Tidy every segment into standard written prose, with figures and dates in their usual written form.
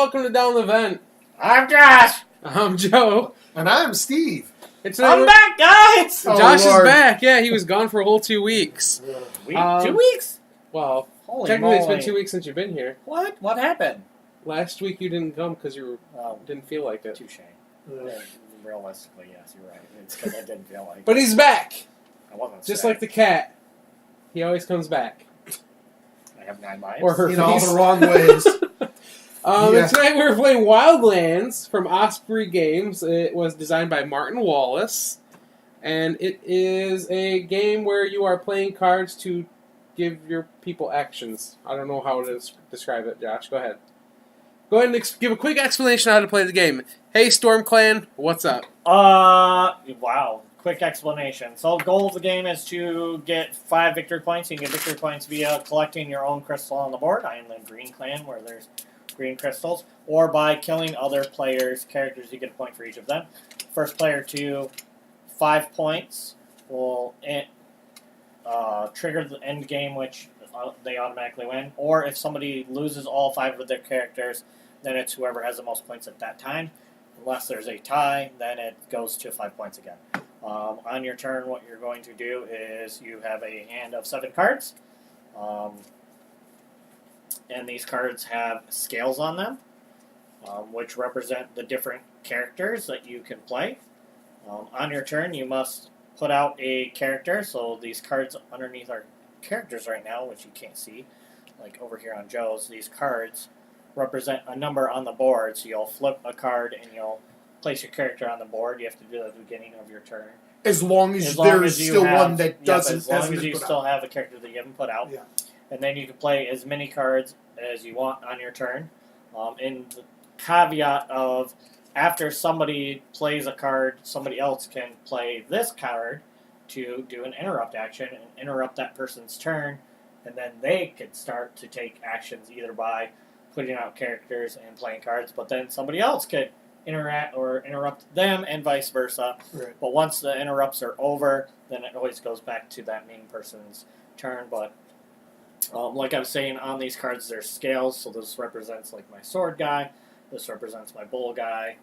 welcome to Down the Vent. I'm Josh. I'm Joe. And I'm Steve. I'm back, guys. Josh is back. Yeah, he was gone for a whole 2 weeks. 2 weeks? Well, Holy technically it's moly. been 2 weeks since you've been here. What? What happened? Last week you didn't come because you didn't feel like it. Touche. Realistically, yes, you're right. It's because I didn't feel like it. But he's back. I wasn't Just sick. like the cat. He always comes back. I have 9 lives. Or her In all face. the wrong ways. And tonight we were playing Wildlands from Osprey Games. It was designed by Martin Wallace. And it is a game where you are playing cards to give your people actions. I don't know how to describe it, Josh. Go ahead. Go ahead and give a quick explanation on how to play the game. Hey, Storm Clan, what's up? Wow. Quick explanation. So, the goal of the game is to get 5 victory points. You can get victory points via collecting your own crystal on the board. I am the green clan, where there's green crystals. Or by killing other players' characters, you get a point for each of them. First player to 5 points will trigger the end game, which they automatically win. Or if somebody loses all 5 of their characters, then it's whoever has the most points at that time. Unless there's a tie, then it goes to 5 points again. On your turn, what you're going to do is you have a hand of 7 cards. And these cards have scales on them, which represent the different characters that you can play. On your turn, you must put out a character. So these cards underneath are characters right now, which you can't see. Like over here on Joe's, these cards represent a number on the board. So you'll flip a card and you'll place your character on the board. You have to do that at the beginning of your turn. As long as there's still one that doesn't. As long as you still have a character that you haven't put out. Yeah. And then you can play as many cards as you want on your turn. And the caveat of after somebody plays a card, somebody else can play this card to do an interrupt action and interrupt that person's turn. And then they could start to take actions either by putting out characters and playing cards, but then somebody else could interact or interrupt them and vice versa. Right. But once the interrupts are over, then it always goes back to that main person's turn. But like I was saying, on these cards there's scales, so this represents like my sword guy, this represents my bull guy,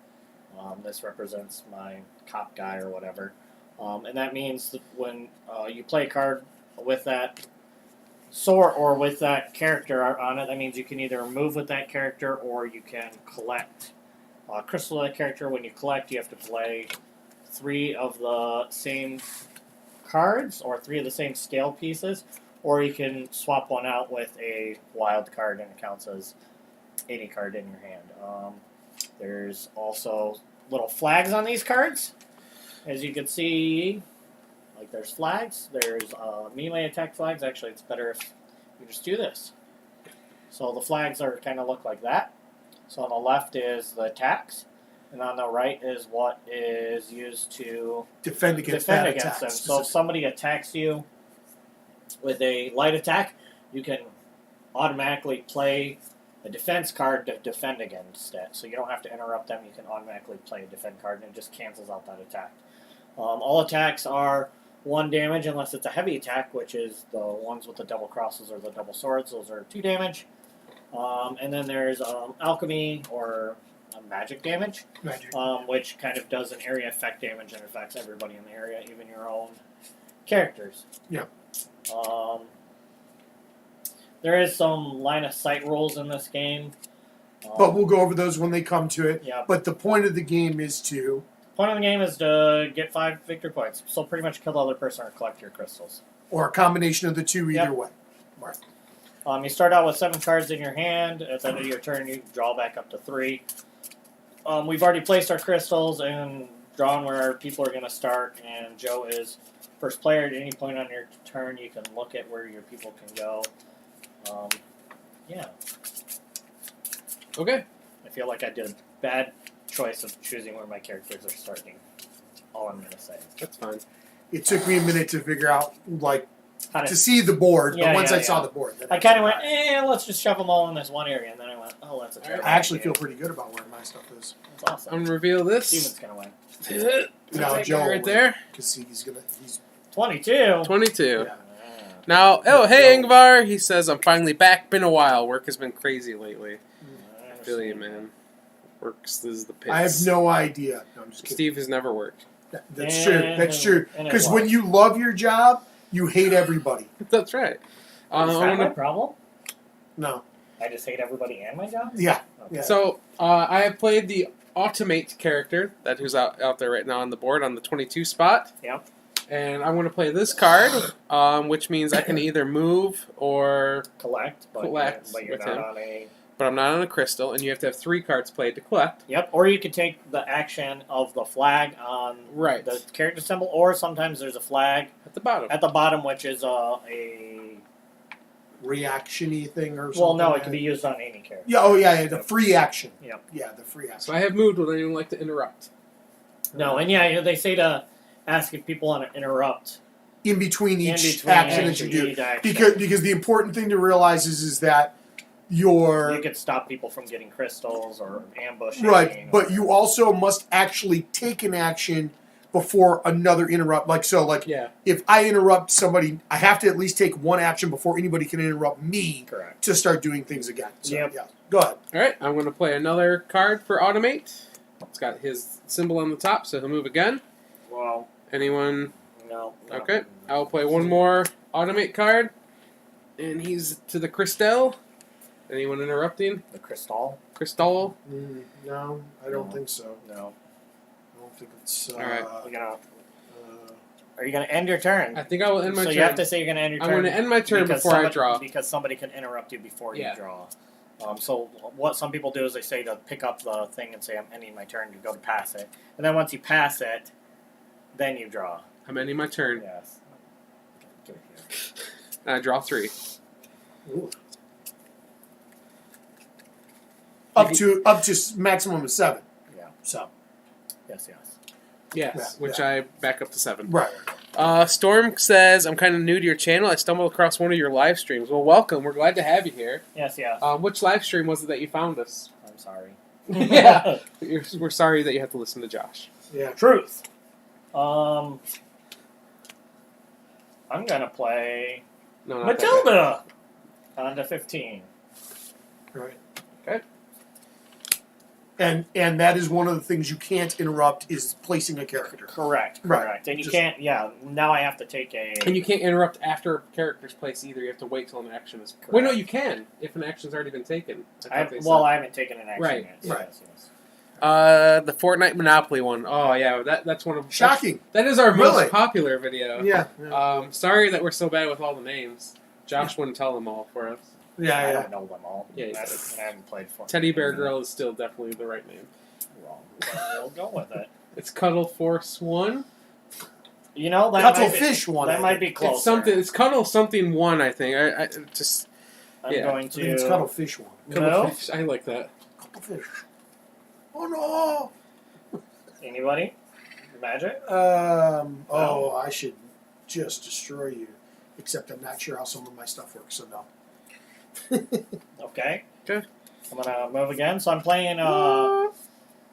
this represents my cop guy or whatever. And that means that when you play a card with that sword or with that character on it, that means you can either move with that character or you can collect crystal of that character. When you collect, you have to play 3 of the same cards or 3 of the same scale pieces, or you can swap one out with a wild card and it counts as any card in your hand. There's also little flags on these cards. As you can see, like there's flags, there's melee attack flags. Actually, it's better if you just do this. So the flags are kind of look like that. So on the left is the attacks, and on the right is what is used to defend against them. So if somebody attacks you with a light attack, you can automatically play a defense card to defend against it. So you don't have to interrupt them. You can automatically play a defend card, and it just cancels out that attack. All attacks are 1 damage unless it's a heavy attack, which is the ones with the double crosses or the double swords. Those are 2 damage. And then there's alchemy or magic damage, which kind of does an area effect damage and affects everybody in the area, even your own characters. Yeah. There is some line of sight rules in this game. But we'll go over those when they come to it. Yeah. But the point of the game is to... Point of the game is to get 5 victory points. So pretty much kill the other person or collect your crystals. Or a combination of the 2 either way. Mark. You start out with 7 cards in your hand. At the end of your turn, you draw back up to 3. We've already placed our crystals and drawn where our people are going to start. And Joe is first player. At any point on your turn, you can look at where your people can go. Yeah. Okay. I feel like I did a bad choice of choosing where my characters are starting. All I'm going to say. That's fine. It took me a minute to figure out, like, to see the board, but once I saw the board... I kind of went, let's just shove them all in this one area, and then I went, that's a terrible I actually feel pretty good about where my stuff is. That's awesome. I'm going to reveal this. Steven's going to win. No, Joe right there. Because he's 22. 22. Yeah. Now, hey, Ingvar, he says, I'm finally back. Been a while. Work has been crazy lately. Billy, man. Works. This is the pits. I have no idea. No, I'm just kidding. Steve has never worked. That's true. That's true. Because when you love your job, you hate everybody. That's right. Is that my problem? No. I just hate everybody and my job? Yeah. Okay. Yeah. So, I have played the Automate character that who's out there right now on the board on the 22 spot. Yep. And I'm going to play this card, which means I can either move or collect, but you're with not him. on a... But I'm not on a crystal, and you have to have 3 cards played to collect. Yep, or you can take the action of the flag on the character symbol, or sometimes there's a flag at the bottom. At the bottom, which is a reaction-y thing or something. Well, no, it can be used on any character. Yeah. Oh, yeah. The free action. Yep. Yeah, the free action. So I have moved. Would anyone like to interrupt? No, and yeah, they say to ask if people want to interrupt in between each action that you do, because the important thing to realize is that you can stop people from getting crystals or ambushing. Right, but you also must actually take an action before another interrupt. If I interrupt somebody, I have to at least take one action before anybody can interrupt me to start doing things again. So, yeah. Go ahead. All right, I'm going to play another card for Automate. It's got his symbol on the top, so he'll move again. Well, anyone? No. Okay, I'll play one more Automate card, and he's to the Crystal. Anyone interrupting? The Crystal? Crystal? No, I don't think so. No. I don't think it's... All right. Are you going to end your turn? I think I will end my turn. So you have to say you're going to end your turn. I'm going to end my turn before I draw. Because somebody can interrupt you before you draw. So what some people do is they say to pick up the thing and say, I'm ending my turn. You go to pass it. And then once you pass it, then you draw. I'm ending my turn. Yes. Give it here. And I draw 3. Ooh. Up to maximum of 7. Yeah. So. Yes. Which I back up to 7. Right. Storm says, I'm kind of new to your channel. I stumbled across one of your live streams. Well, welcome. We're glad to have you here. Yes. Which live stream was it that you found us? I'm sorry. Yeah. We're sorry that you have to listen to Josh. Yeah. Truth. I'm going to play Matilda on to 15. Right. Okay. And that is one of the things you can't interrupt is placing a character. Correct. Right. And you can't, now I have to take a... And you can't interrupt after a character's placed either. You have to wait till an action is... Correct. Wait, no, you can, if an action's already been taken. I haven't taken an action yet. Yes. The Fortnite Monopoly one. Oh, yeah, that's one of... Shocking. That is our most popular video. Yeah. Sorry that we're so bad with all the names. Josh wouldn't tell them all for us. I don't know them all. Yeah, I haven't played Fortnite. Teddy Bear Girl is still definitely the right name. Wrong. We'll go with it. It's Cuddle Force 1. You know, that Cuttlefish 1. That might be close. It's Cuddle something 1, I think. I'm going to... I think it's Cuttlefish 1. Cuttlefish. I like that. Cuttlefish. Oh, no! Anybody? Magic? I should just destroy you. Except I'm not sure how some of my stuff works, so no. Okay. I'm going to move again. So I'm playing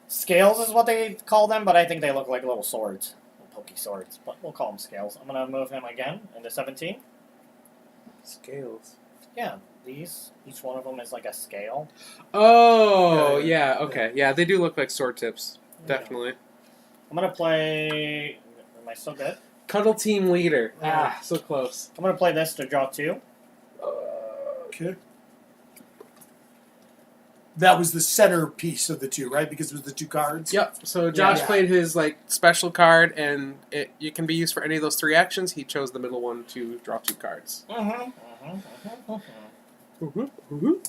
scales is what they call them, but I think they look like little swords. Little pokey swords, but we'll call them scales. I'm going to move him again into 17. Scales. Yeah, each one of them is like a scale. Oh, yeah, okay. Yeah, they do look like sword tips. Definitely. I'm going to play... Am I still good? Cuddle Team Leader. So close. I'm going to play this to draw 2. Okay. That was the centerpiece of the 2, right? Because it was the 2 cards? Yep. So Josh played his special card, and you can be used for any of those 3 actions. He chose the middle one to draw 2 cards. Oh, you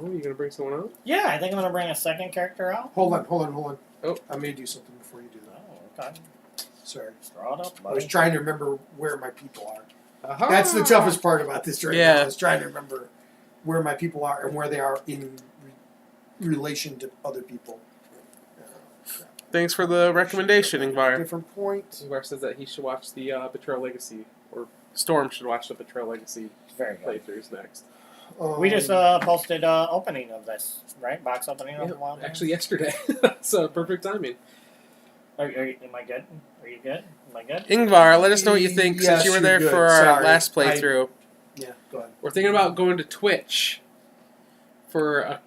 going to bring someone out? Yeah, I think I'm going to bring a second character out. Hold on. Oh. I may do something before you do that. Oh, okay. Sorry. Just draw it up, buddy. I was trying to remember where my people are. Uh-huh. That's the toughest part about this right now. I was trying to remember where my people are and where they are in relation to other people. Thanks for the recommendation, Ingvar. Different point. Ingvar says that he should watch the Betrayal Legacy, or Storm should watch the Betrayal Legacy playthroughs next. We just posted opening of this, right? Box opening of the Wildlands? Actually, yesterday. So perfect timing. Am I good? Are you good? Am I good? Ingvar, let us know what you think since you were there for our last playthrough. Yeah, go ahead. We're thinking about going to Twitch for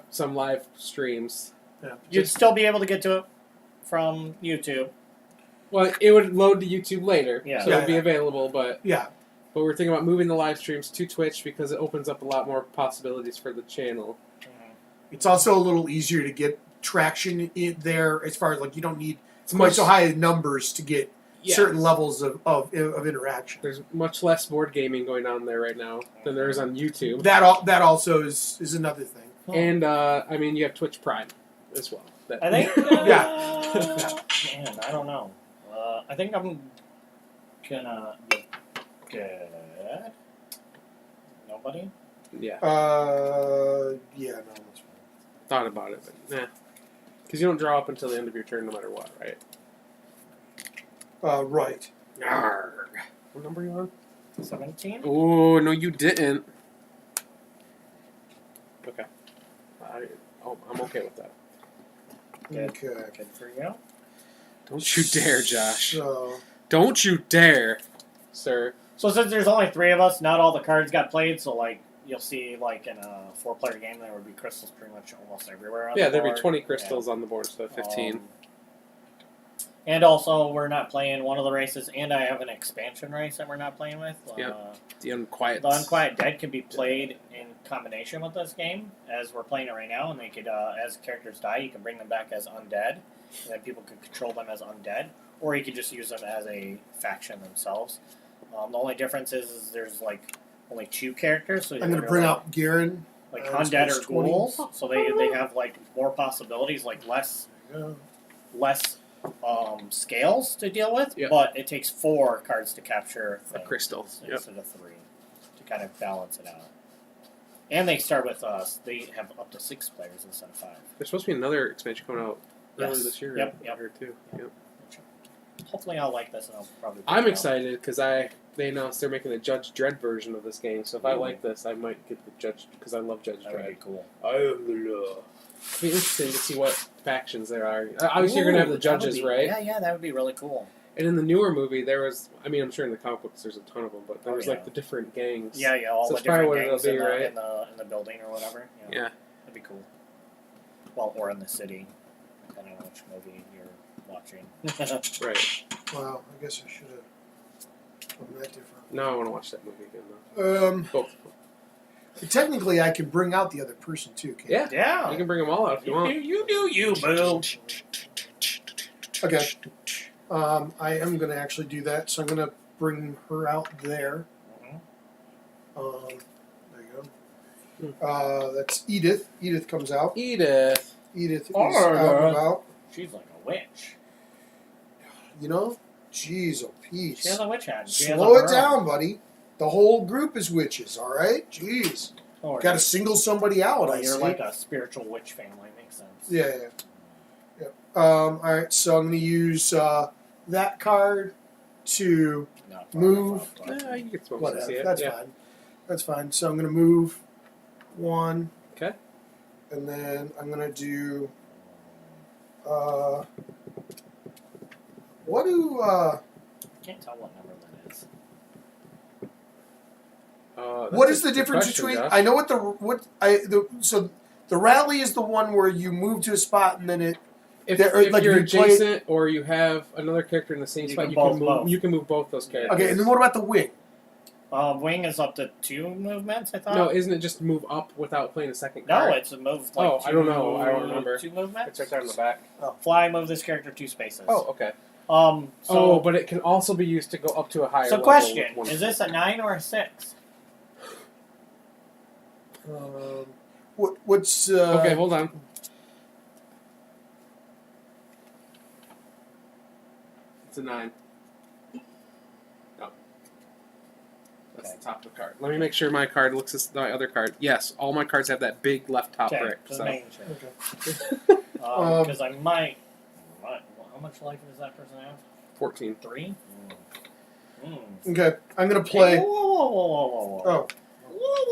some live streams. Yeah. You'd still be able to get to it from YouTube. Well, it would load to YouTube later, Yeah. so it would be available. But yeah, but we're thinking about moving the live streams to Twitch because it opens up a lot more possibilities for the channel. it's also a little easier to get traction in there as far as like you don't need quite so high numbers to get certain levels of interaction. There's much less board gaming going on there right now than there is on YouTube. That also is another thing. And I mean, you have Twitch Prime as well. I think. Yeah. Man, I don't know. I think I'm gonna get nobody. Yeah. Yeah. No, that's fine. Thought about it, but nah. Because you don't draw up until the end of your turn, no matter what, right? Right. Arrgh. What number are you on? 17. Oh no, you didn't. Okay. I'm okay with that. Good. Okay. Good for you. Don't you dare, Josh. So, Don't you dare, sir. So since there's only 3 of us, not all the cards got played. So like you'll see, like in a 4-player game, there would be crystals pretty much almost everywhere. On Yeah, the there'd board. be 20 crystals on the board instead of 15. And also, we're not playing one of the races, and I have an expansion race that we're not playing with. Yeah. The Unquiet. The Unquiet Dead can be played in combination with this game, as we're playing it right now, and they could, as characters die, you can bring them back as undead, and then people can control them as undead, or you could just use them as a faction themselves. The only difference is there's, like, only 2 characters. So I'm going to bring out Garen. Like, undead or ghouls, so they have, like, more possibilities, like, less scales to deal with, but it takes 4 cards to capture a crystal instead of 3 to kind of balance it out. And they start with they have up to 6 players instead of 5. There's supposed to be another expansion coming out early this year. Yep. I heard too. Yep. Hopefully, I'll like this, and I'll probably. I'm excited because they announced they're making a Judge Dredd version of this game. So if I like this, I might get the Judge because I love Judge That would Dredd. be cool. I am the law. It'd be interesting to see what factions there are. Obviously, you're going to have the judges, right? Yeah, that would be really cool. And in the newer movie, there was, I mean, I'm sure in the comic books there's a ton of them, but there was like the different gangs. Yeah, all so the different gangs be, right? in the building or whatever. Yeah. That'd be cool. Well, or in the city, depending on which movie you're watching. Right. Wow, I guess I should have done that different. No, I want to watch that movie again, though. Both. Technically, I can bring out the other person, too, can't Yeah. Yeah. You can bring them all out if you want. You do you, boo. Okay. I am going to actually do that, so I'm going to bring her out there. There you go. That's Edith. Edith comes out. Edith is out and about. She's like a witch. You know? Jeez, oh, Pete. She has a witch hat. Slow it down, buddy. The whole group is witches, all right? Jeez. Oh, got to single somebody out, I you're see. like a spiritual witch family. Makes sense. Yeah. All right, so I'm going to use that card to move. Yeah, you can Whatever, see it. that's fine. That's fine. So I'm going to move 1. Okay. And then I'm going to do... what do... I can't tell what number that is. What is the difference between... Josh. I know what so the rally is the one where you move to a spot and then it... If like you're you play adjacent or you have another character in the same spot, you can move both those characters. Okay, and then what about the wing? Wing is up to 2 movements, I thought. No, isn't it just move up without playing a second card? No, it's a move. Like I don't know. I don't remember. 2 movements. It's right there in the back. Oh. Fly, move this character 2 spaces. Oh, okay. But it can also be used to go up to a higher level. So, question: is this a 9 or a 6? What's okay? Hold on. It's a 9. No. That's the top of the card. Let me make sure my card looks as my other card. Yes, all my cards have that big left top brick. So. Because I might. How much life does that person have? 14. 3? Okay, I'm going to play... Hey, whoa.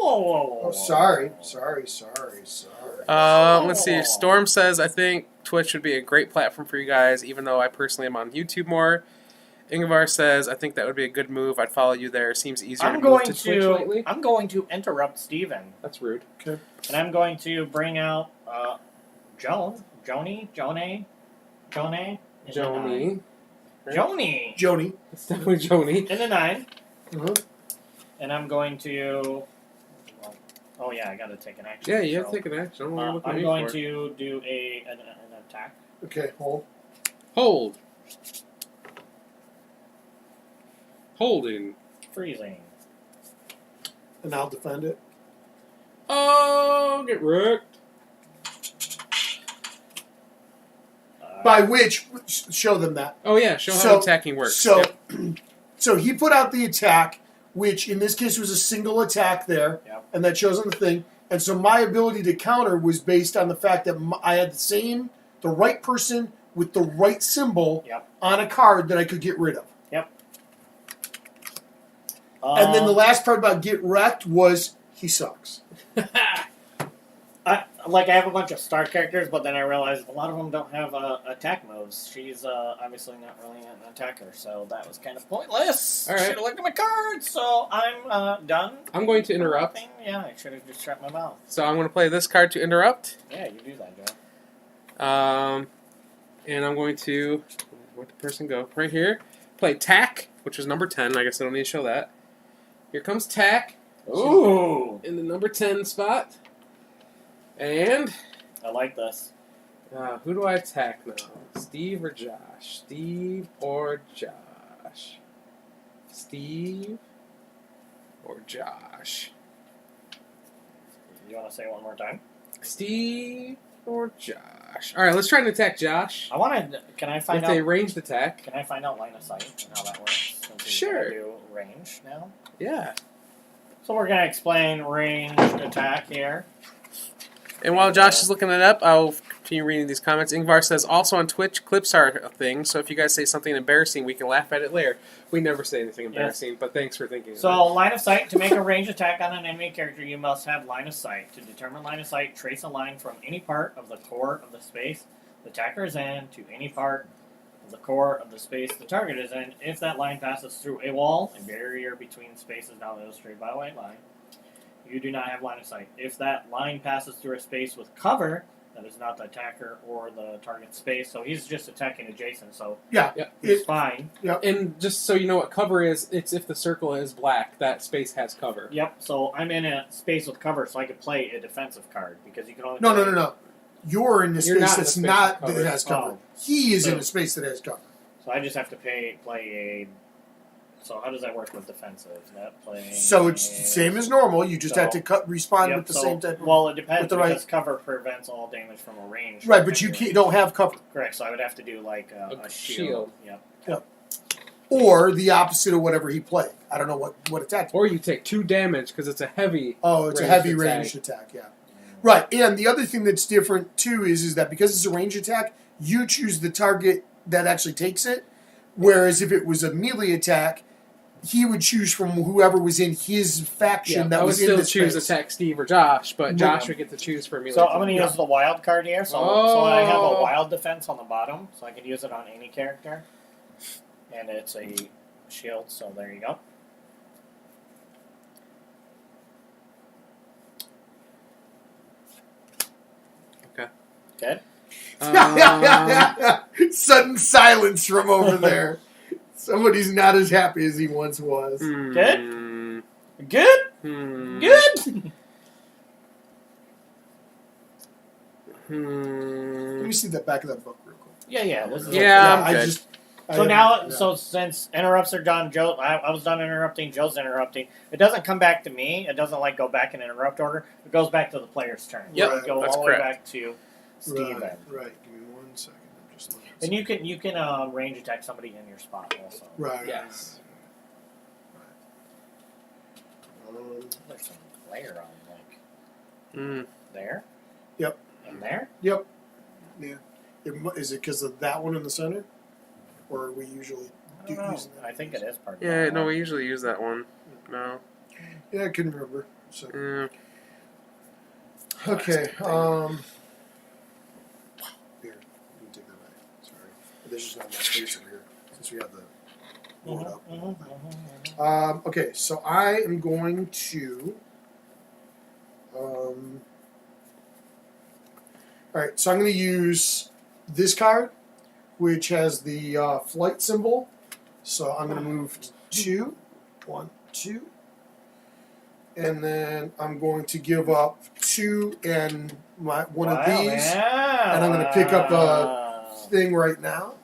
Oh, sorry. Let's see. Storm says, I think Twitch would be a great platform for you guys, even though I personally am on YouTube more. Ingvar says, I think that would be a good move. I'd follow you there. Seems easier I'm to going move to Twitch lately. I'm going to interrupt Steven. That's rude. Okay. And I'm going to bring out Joni. It's definitely Joni. In the 9. Uh-huh. And I'm going to... Oh, yeah, I got to take an action. Yeah, you have to take an action. I'm going to do an attack. Okay, hold. Hold. Holding. Freezing. And I'll defend it. Oh, get wrecked. By which, show them that. Oh, yeah, show how attacking works. So, so he put out the attack, which in this case was a single attack there, and that shows on the thing. And so my ability to counter was based on the fact that I had the right person with the right symbol on a card that I could get rid of. And then the last part about get wrecked was he sucks. I have a bunch of star characters, but then I realized a lot of them don't have attack moves. She's obviously not really an attacker, so that was kind of pointless. All right. Should have looked at my cards, so I'm done. I'm going to interrupt. Yeah, I should have just shut my mouth. So I'm going to play this card to interrupt. Yeah, you do that, Joe. And I'm going to... Where'd the person go? Right here. Play Tack, which is number 10. I guess I don't need to show that. Here comes Tack. Ooh! In the number 10 spot. And... I like this. Who do I attack now? Steve or Josh? Steve or Josh? Steve or Josh? You want to say it one more time? Steve or Josh? All right, let's try and attack Josh. Can I find out? With a ranged attack. Can I find out line of sight and how that works? Sure. Do range now. Yeah. So we're gonna explain ranged attack here. And while Josh is looking it up, I'll continue reading these comments. Ingvar says, also on Twitch, clips are a thing, so if you guys say something embarrassing, we can laugh at it later. We never say anything embarrassing, but thanks for thinking. So, line of sight. To make a ranged attack on an enemy character, you must have line of sight. To determine line of sight, trace a line from any part of the core of the space the attacker is in to any part of the core of the space the target is in. If that line passes through a wall, a barrier between spaces not illustrated by a white line, you do not have line of sight. If that line passes through a space with cover, that is not the attacker or the target space. So he's just attacking adjacent. So it's fine. Yep. And just so you know what cover is, it's if the circle is black, that space has cover. Yep. So I'm in a space with cover, so I could play a defensive card because you can only. No. You're in a space that's not that has cover. Oh. He is in a space that has cover. So I just have to play a. So how does that work with defensive? So it's the same as normal. You just have to respond with the same type. Well, it depends because cover prevents all damage from a range. Right, but you don't have cover. Correct. So I would have to do like a shield. Yep. Or the opposite of whatever he played. I don't know what attack. Or you take 2 damage because it's a heavy. Oh, it's a heavy ranged attack. Yeah. Right, and the other thing that's different too is that because it's a range attack, you choose the target that actually takes it. Whereas if it was a melee attack, he would choose from whoever was in his faction that was in the space. I would still choose attack Steve or Josh, but Josh would get to choose for melee. So I'm going to use the wild card here. So I have a wild defense on the bottom, so I can use it on any character. And it's a shield, so there you go. Okay. Good. Sudden silence from over there. Somebody's not as happy as he once was. Good? Good? Good? Let me see that back of that book real quick. Yeah. I'm good. So since interrupts are done, Joe, I was done interrupting, Joe's interrupting. It doesn't come back to me. It doesn't go back in interrupt order. It goes back to the player's turn. Yep, Go all the way back to Steven. Right. Give me 1 second. I'm just looking. And you can range attack somebody in your spot also. Right. Yes. There's some layer on there. Yep. And there. Yep. Yeah. Is it because of that one in the center, or are we usually using that? I think it is part of Yeah. that. No, we usually use that one. No. Yeah, I couldn't remember. So. Yeah. Okay. Here, let me take that back. Sorry, there's just not enough space over here since we have the blow it up. Okay, so I am going to. All right, so I'm going to use this card, which has the flight symbol. So I'm going to move 2. 1, 2. And then I'm going to give up 2 and one of these. Yeah. And I'm going to pick up a thing right now.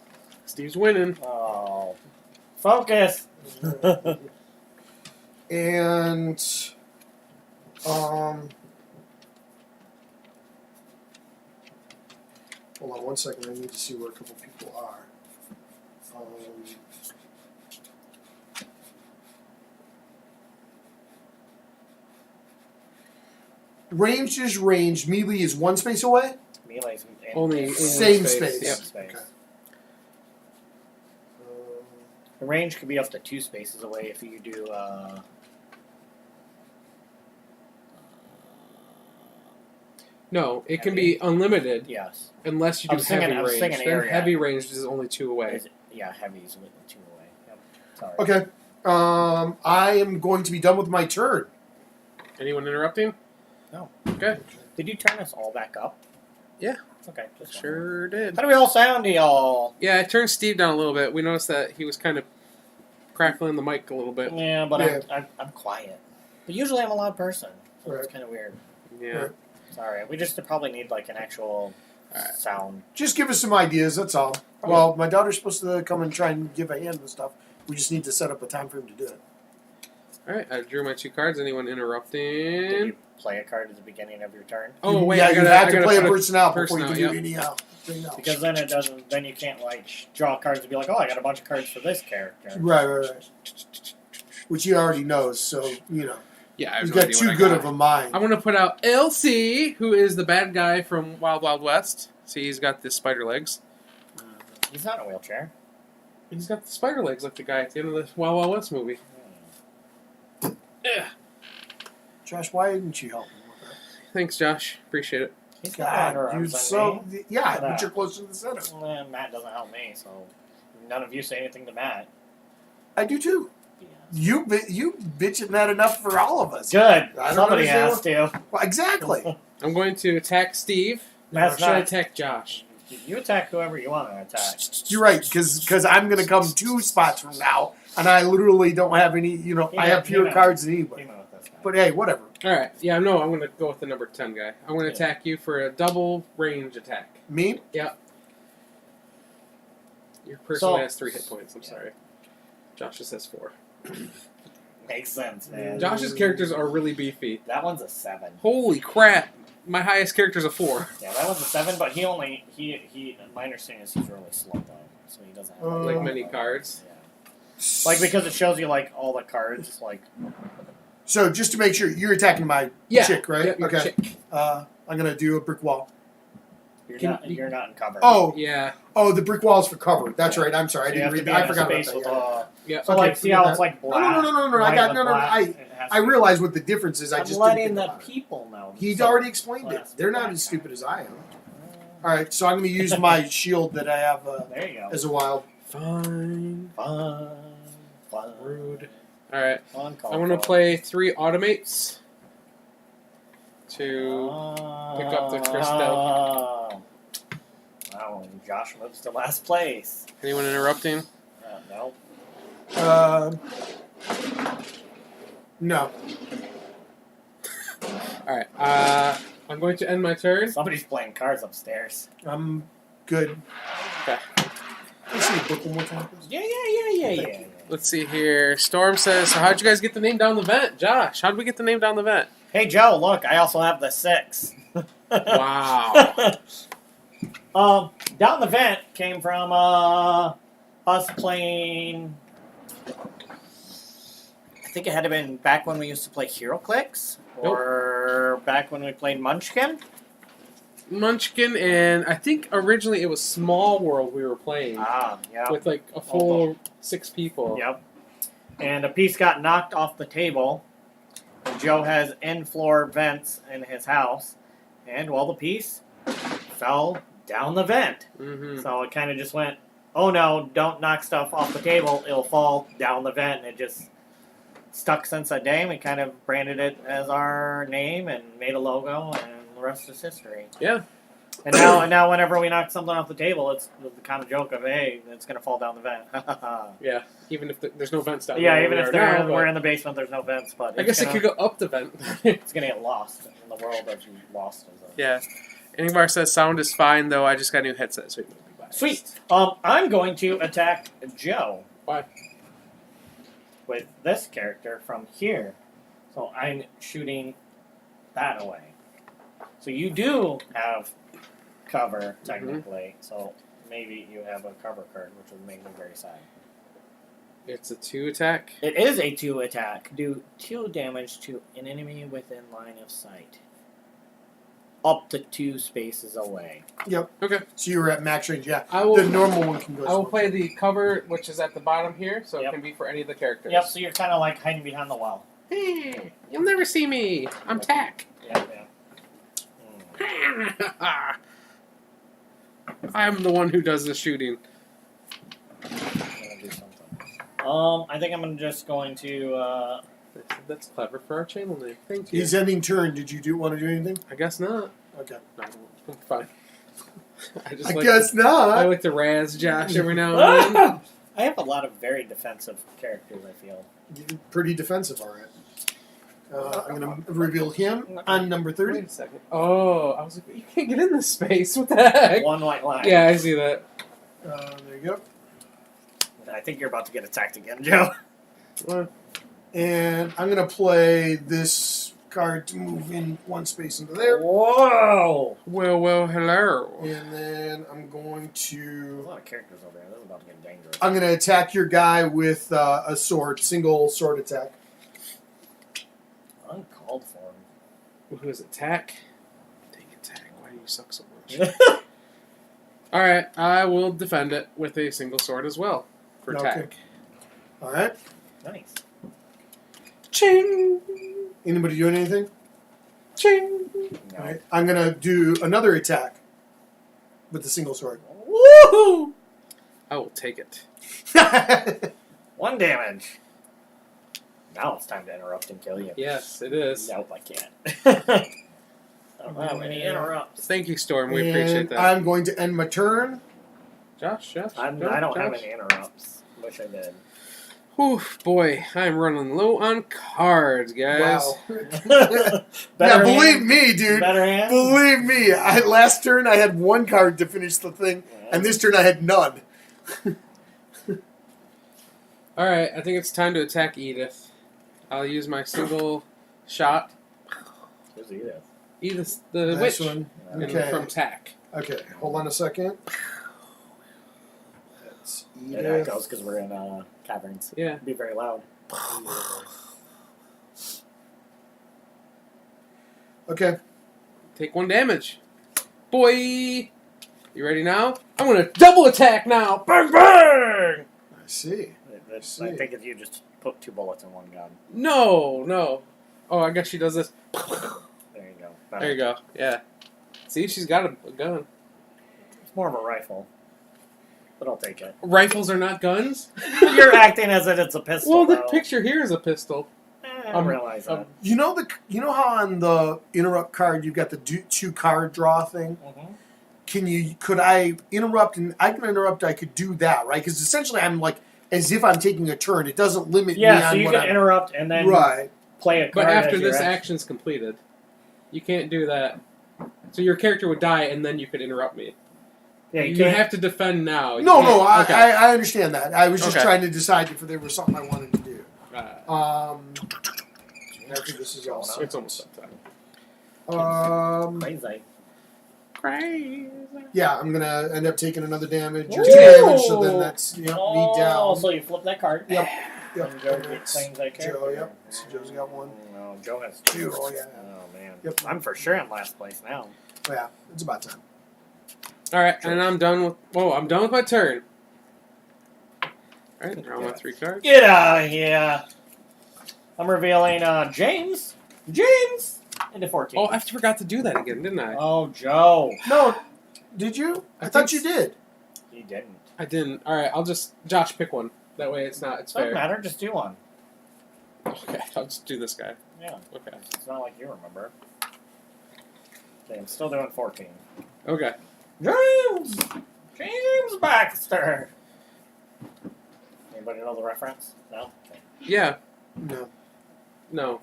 Steve's winning. Oh. Focus. And hold on 1 second. I need to see where a couple people are. Ranged is ranged. Melee is 1 space away. Melee's Only same space. space. Yep. Okay. The range could be up to 2 spaces away if you do. No, it can be unlimited. Yes. Unless you do heavy range. Then area. heavy range is only 2 away. Yeah, heavy is 2 away. Yep. Sorry. Okay. I am going to be done with my turn. Anyone interrupting? No. Okay. Did you turn us all back up? Yeah. Okay. Just Sure did. How do we all sound to y'all? Yeah, I turned Steve down a little bit. We noticed that he was kind of crackling the mic a little bit. Yeah, but Yeah. I'm quiet. But usually I'm a loud person, so Right. it's kind of weird. Yeah. Right. Sorry, we just probably need like an actual sound. Just give us some ideas, that's all. Okay. Well, my daughter's supposed to come and try and give a hand and stuff. We just need to set up a time for him to do it. All right, I drew my 2 cards. Anyone interrupting? Did you play a card at the beginning of your turn? Oh, wait, yeah, I you gotta, have I to gotta play a put person out before you can yep. do anything else. Because then it doesn't. Then you can't like draw cards and be like, oh, I got a bunch of cards for this character. Right. Which he already knows, so, you know. Yeah, I have He's no got idea too what I good got. of a mind. I want to put out LC, who is the bad guy from Wild Wild West. See, he's got the spider legs. He's not in a wheelchair. He's got the spider legs like the guy at the end of the Wild Wild West movie. Yeah. Josh, why didn't you help him with that? Thanks, Josh. Appreciate it. He's God, got dude, so... Yeah, but you're close to the center. Matt doesn't help me, so none of you say anything to Matt. I do, too. Yeah. You bitching that enough for all of us. Good. I don't Somebody understand has to. Well, exactly. I'm going to attack Steve. That's Or should I not- attack Josh? You attack whoever you want to attack. You're right, because I'm going to come 2 spots from now, and I literally don't have any, you know, I have fewer cards than anybody. But hey, whatever. Alright, yeah, no, I'm going to go with the number 10 guy. I'm going to attack you for a double range attack. Me? Yep. Your person has 3 hit points, I'm sorry. Josh just has 4. Makes sense, man. Josh's characters are really beefy. That one's a 7. Holy crap! My highest character's a 4. Yeah, that one's a 7, but he my understanding is he's really slow though, so he doesn't have Like many cards. Yeah. Like because it shows you like all the cards, like. So just to make sure, you're attacking my chick, right? Yep, your okay. chick. I'm going to do a brick wall. You're not in cover. Oh, yeah. Oh, the brick wall's for cover. That's right. I'm sorry. I didn't read that. I forgot about that. Yeah. So like, see how it's like black? No. I got no. I realize what the difference is. I just letting the people know. He's already explained it. They're not as stupid as I am. All right, so I'm going to use my shield that I have there you go. as a wild. Fine. Rude. All right. I want to play 3 automates to pick up the crystal. Wow, Josh moves to last place. Anyone interrupting? No. No. All right. I'm going to end my turn. Somebody's playing cards upstairs. I'm good. Okay. Can I see a book one more time, please? Yeah. Let's see here. Storm says, so how'd you guys get the name down the vent? Josh, how'd we get the name down the vent? Hey, Joe, look, I also have the 6. Wow. Down the vent came from us playing. I think it had to been back when we used to play HeroClix, or back when we played Munchkin. Munchkin, and I think originally it was Small World we were playing. Yeah. With like a full 6 people. Yep. And a piece got knocked off the table. And Joe has in-floor vents in his house, and well, the piece fell down the vent. Mm-hmm. So it kind of just went oh no, don't knock stuff off the table. It'll fall down the vent. And it just stuck since that day. We kind of branded it as our name and made a logo, and the rest is history. Yeah. And now, whenever we knock something off the table, it's the kind of joke of, hey, it's going to fall down the vent. Yeah, even if there's no vents down yeah, there. even if we're in the basement, there's no vents. But I guess it could go up the vent. It's going to get lost in the world of lost. Yeah. Ingvar says sound is fine, though. I just got a new headset, so it won't be biased. Sweet. I'm going to attack Joe. Why? With this character from here. So I'm shooting that away. So you do have cover, technically. So maybe you have a cover card, which would make me very sad. It's a 2 attack? It is a 2 attack. Do 2 damage to an enemy within line of sight. Up to 2 spaces away. Yep. Okay. So you were at max range, yeah. The normal one can go. I will play the cover, which is at the bottom here, so it can be for any of the characters. Yep, so you're kind of like hiding behind the wall. Hey, you'll never see me. I'm Tack. Yeah. I'm the one who does the shooting. I'm gonna do something. I think I'm just going to. That's clever for our channel name. Thank you. He's ending turn. Did you want to do anything? I guess not. Okay. No, I'm fine. I guess not. I like to razz Josh every now and then. I have a lot of very defensive characters, I feel. You're pretty defensive, all right. I'm going to reveal him on number 30. Wait a second. Oh, I was like, you can't get in this space. What the heck? One white line. Yeah, I see that. There you go. I think you're about to get attacked again, Joe. What? And I'm going to play this card to move in 1 space into there. Whoa! Well, hello. And then I'm going There's to... a lot of characters over there. This is about to get dangerous. I'm going to attack your guy with a sword, single sword attack. Uncalled for. Who is it? Tack? Dang it, Tack. Why do you suck so much? Alright, I will defend it with a single sword as well. For Tack. All right. Nice. Ching! Anybody doing anything? Ching! No. All right. I'm going to do another attack with the single sword. Woohoo! I will take it. 1 damage. Now it's time to interrupt and kill you. Yes, it is. Nope, I can't. I don't have any interrupts. Thank you, Storm. We appreciate that. I'm going to end my turn. Josh. I don't have any interrupts. Wish I did. Whew, boy, I'm running low on cards, guys. Wow. Now, believe me, dude. Better hand? Believe me. Last turn I had 1 card to finish the thing, and this turn I had none. Alright, I think it's time to attack Edith. I'll use my single shot. Who's Edith? Edith, the Nice witch. one. And Okay. from Tack. Okay, hold on a second. That's Yeah, that Edith. goes because we're in caverns. Yeah. It'd be very loud. Okay. Take 1 damage. Boy! You ready now? I'm gonna double attack now! Bang, bang! I see. I think if you just put 2 bullets in 1 gun. No. Oh, I guess she does this. There you go. There you go. Yeah. See, she's got a gun. It's more of a rifle. But I'll take it. Rifles are not guns? You're acting as if it's a pistol. Well, the though. picture here is a pistol. I realize that. You know how on the interrupt card you've got the 2 card draw thing? Mm-hmm. Could I interrupt, and I can interrupt, I could do that, right? Because essentially I'm like, as if I'm taking a turn. It doesn't limit me on so you what can I'm... interrupt and then play a card. But after as this your action's completed, you can't do that. So your character would die, and then you could interrupt me. Yeah, you have to defend now. I understand that. I was just Okay. trying to decide if there was something I wanted to do. After this is all It's almost that time. Crazy. Yeah, I'm gonna end up taking another damage or Ooh. 2 damage, so then that's me down. So you flip that card. Yep. And Joe claims that character. Joe, yep. So Joe's got 1. No, Joe has 2. 2. Oh yeah. Oh man. Yep. I'm for sure in last place now. Oh, yeah, it's about time. All right, and I'm done with. Whoa, I'm done with my turn. All right, draw my 3 cards. Get out of here. I'm revealing James. James into 14. Oh, I forgot to do that again, didn't I? Oh, Joe. No, did you? I thought you did. He didn't. I didn't. All right, I'll just Josh pick one. That way it's not. It's Doesn't fair. matter. Just do one. Okay, I'll just do this guy. Yeah. Okay. It's not like you remember. Okay, I'm still doing 14. Okay. James Baxter. Anybody know the reference? No. Okay. Yeah. No. No.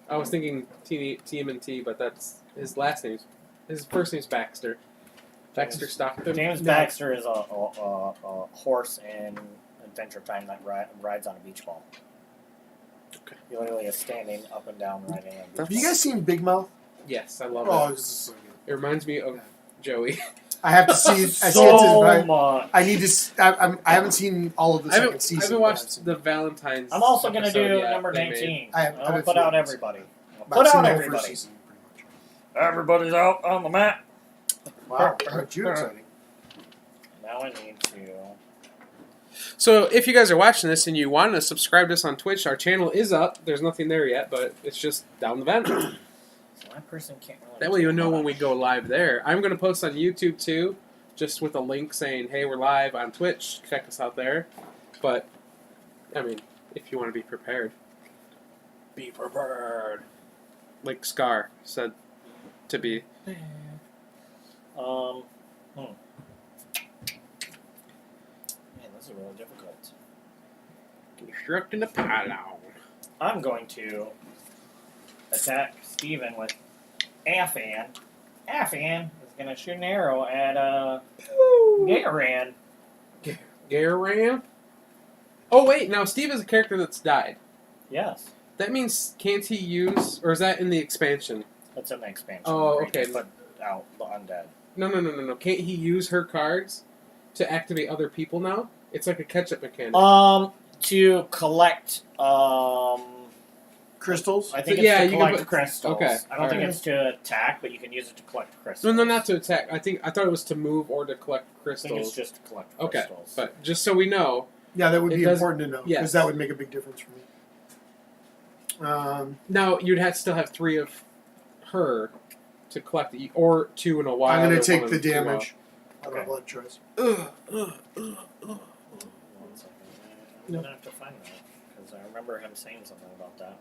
I was thinking TMNT, but that's his last name. His first name's Baxter. Baxter Stockton. James Baxter is a horse in Adventure Time that rides on a beach ball. Okay. He literally is standing up and down riding on a beach Have you guys seen Big Mouth? Yes, I love Oh, it. this is so good. It reminds me of Joey. I have to see it. so much. I need to. I haven't seen all of the second season. I haven't watched the Valentine's. I'm also going to do yet number they 19. made. I'll put out everybody. I've Put seen out the whole first everybody. season, pretty Everybody's out on the mat. much. Wow, aren't you exciting? Now I need to. So, if you guys are watching this and you want to subscribe to us on Twitch, our channel is up. There's nothing there yet, but it's just down the vent. So that person can't really. That way you'll know when we go live there. I'm going to post on YouTube too, just with a link saying, hey, we're live on Twitch. Check us out there. But, I mean, if you want to be prepared. Be prepared. Like Scar said to be. Man, this is really difficult. Constructing a pylon. I'm going to attack Steven with Afan. Afan is going to shoot an arrow at Gayran. Garan? Oh, wait. Now, Steve is a character that's died. Yes. That means, can't he use... Or is that in the expansion? That's in the expansion. Oh, where you okay. just put out the undead. No. Can't he use her cards to activate other people now? It's like a catch-up mechanic. To collect, Crystals? I think So, it's yeah, to you can collect put- crystals. okay, I don't think alright. it's to attack, but you can use it to collect crystals. No, not to attack. I thought it was to move or to collect I think crystals. it's just to collect Okay, crystals. but just so we know, Yeah, that would It be does- important to know because yes. that would make a big difference for me. now you'd have still have 3 of her to collect, or 2 in a while. I'm going or to take one the in 2 damage. I Okay. don't have blood choice. 1 second. I'm going to have to find that, because I remember him saying something about that.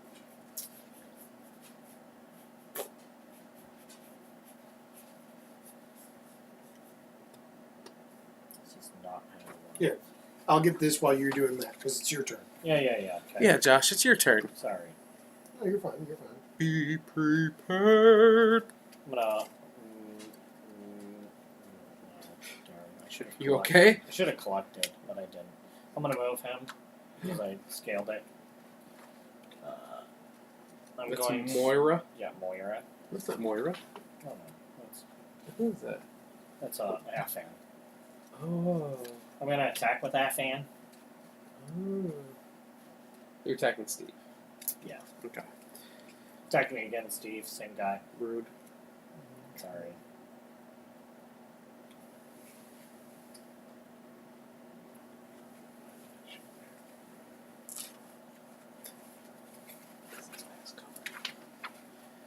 This is not how it works. Yeah. I'll get this while you're doing that because it's your turn. Yeah. Okay. Yeah, Josh, it's your turn. Sorry. No, you're fine. You're fine. Be prepared. I'm gonna. No, darn, I should have. You okay? I should have collected, but I didn't. I'm gonna move him because I scaled it. I'm That's going. Moira. Yeah, Moira. That's not Moira. Oh no, that's Who is that? Afan. Oh. I'm gonna attack with Afan. Oh. You're attacking Steve. Yeah. Okay. Attacking me again, Steve. Same guy. Rude. Sorry. I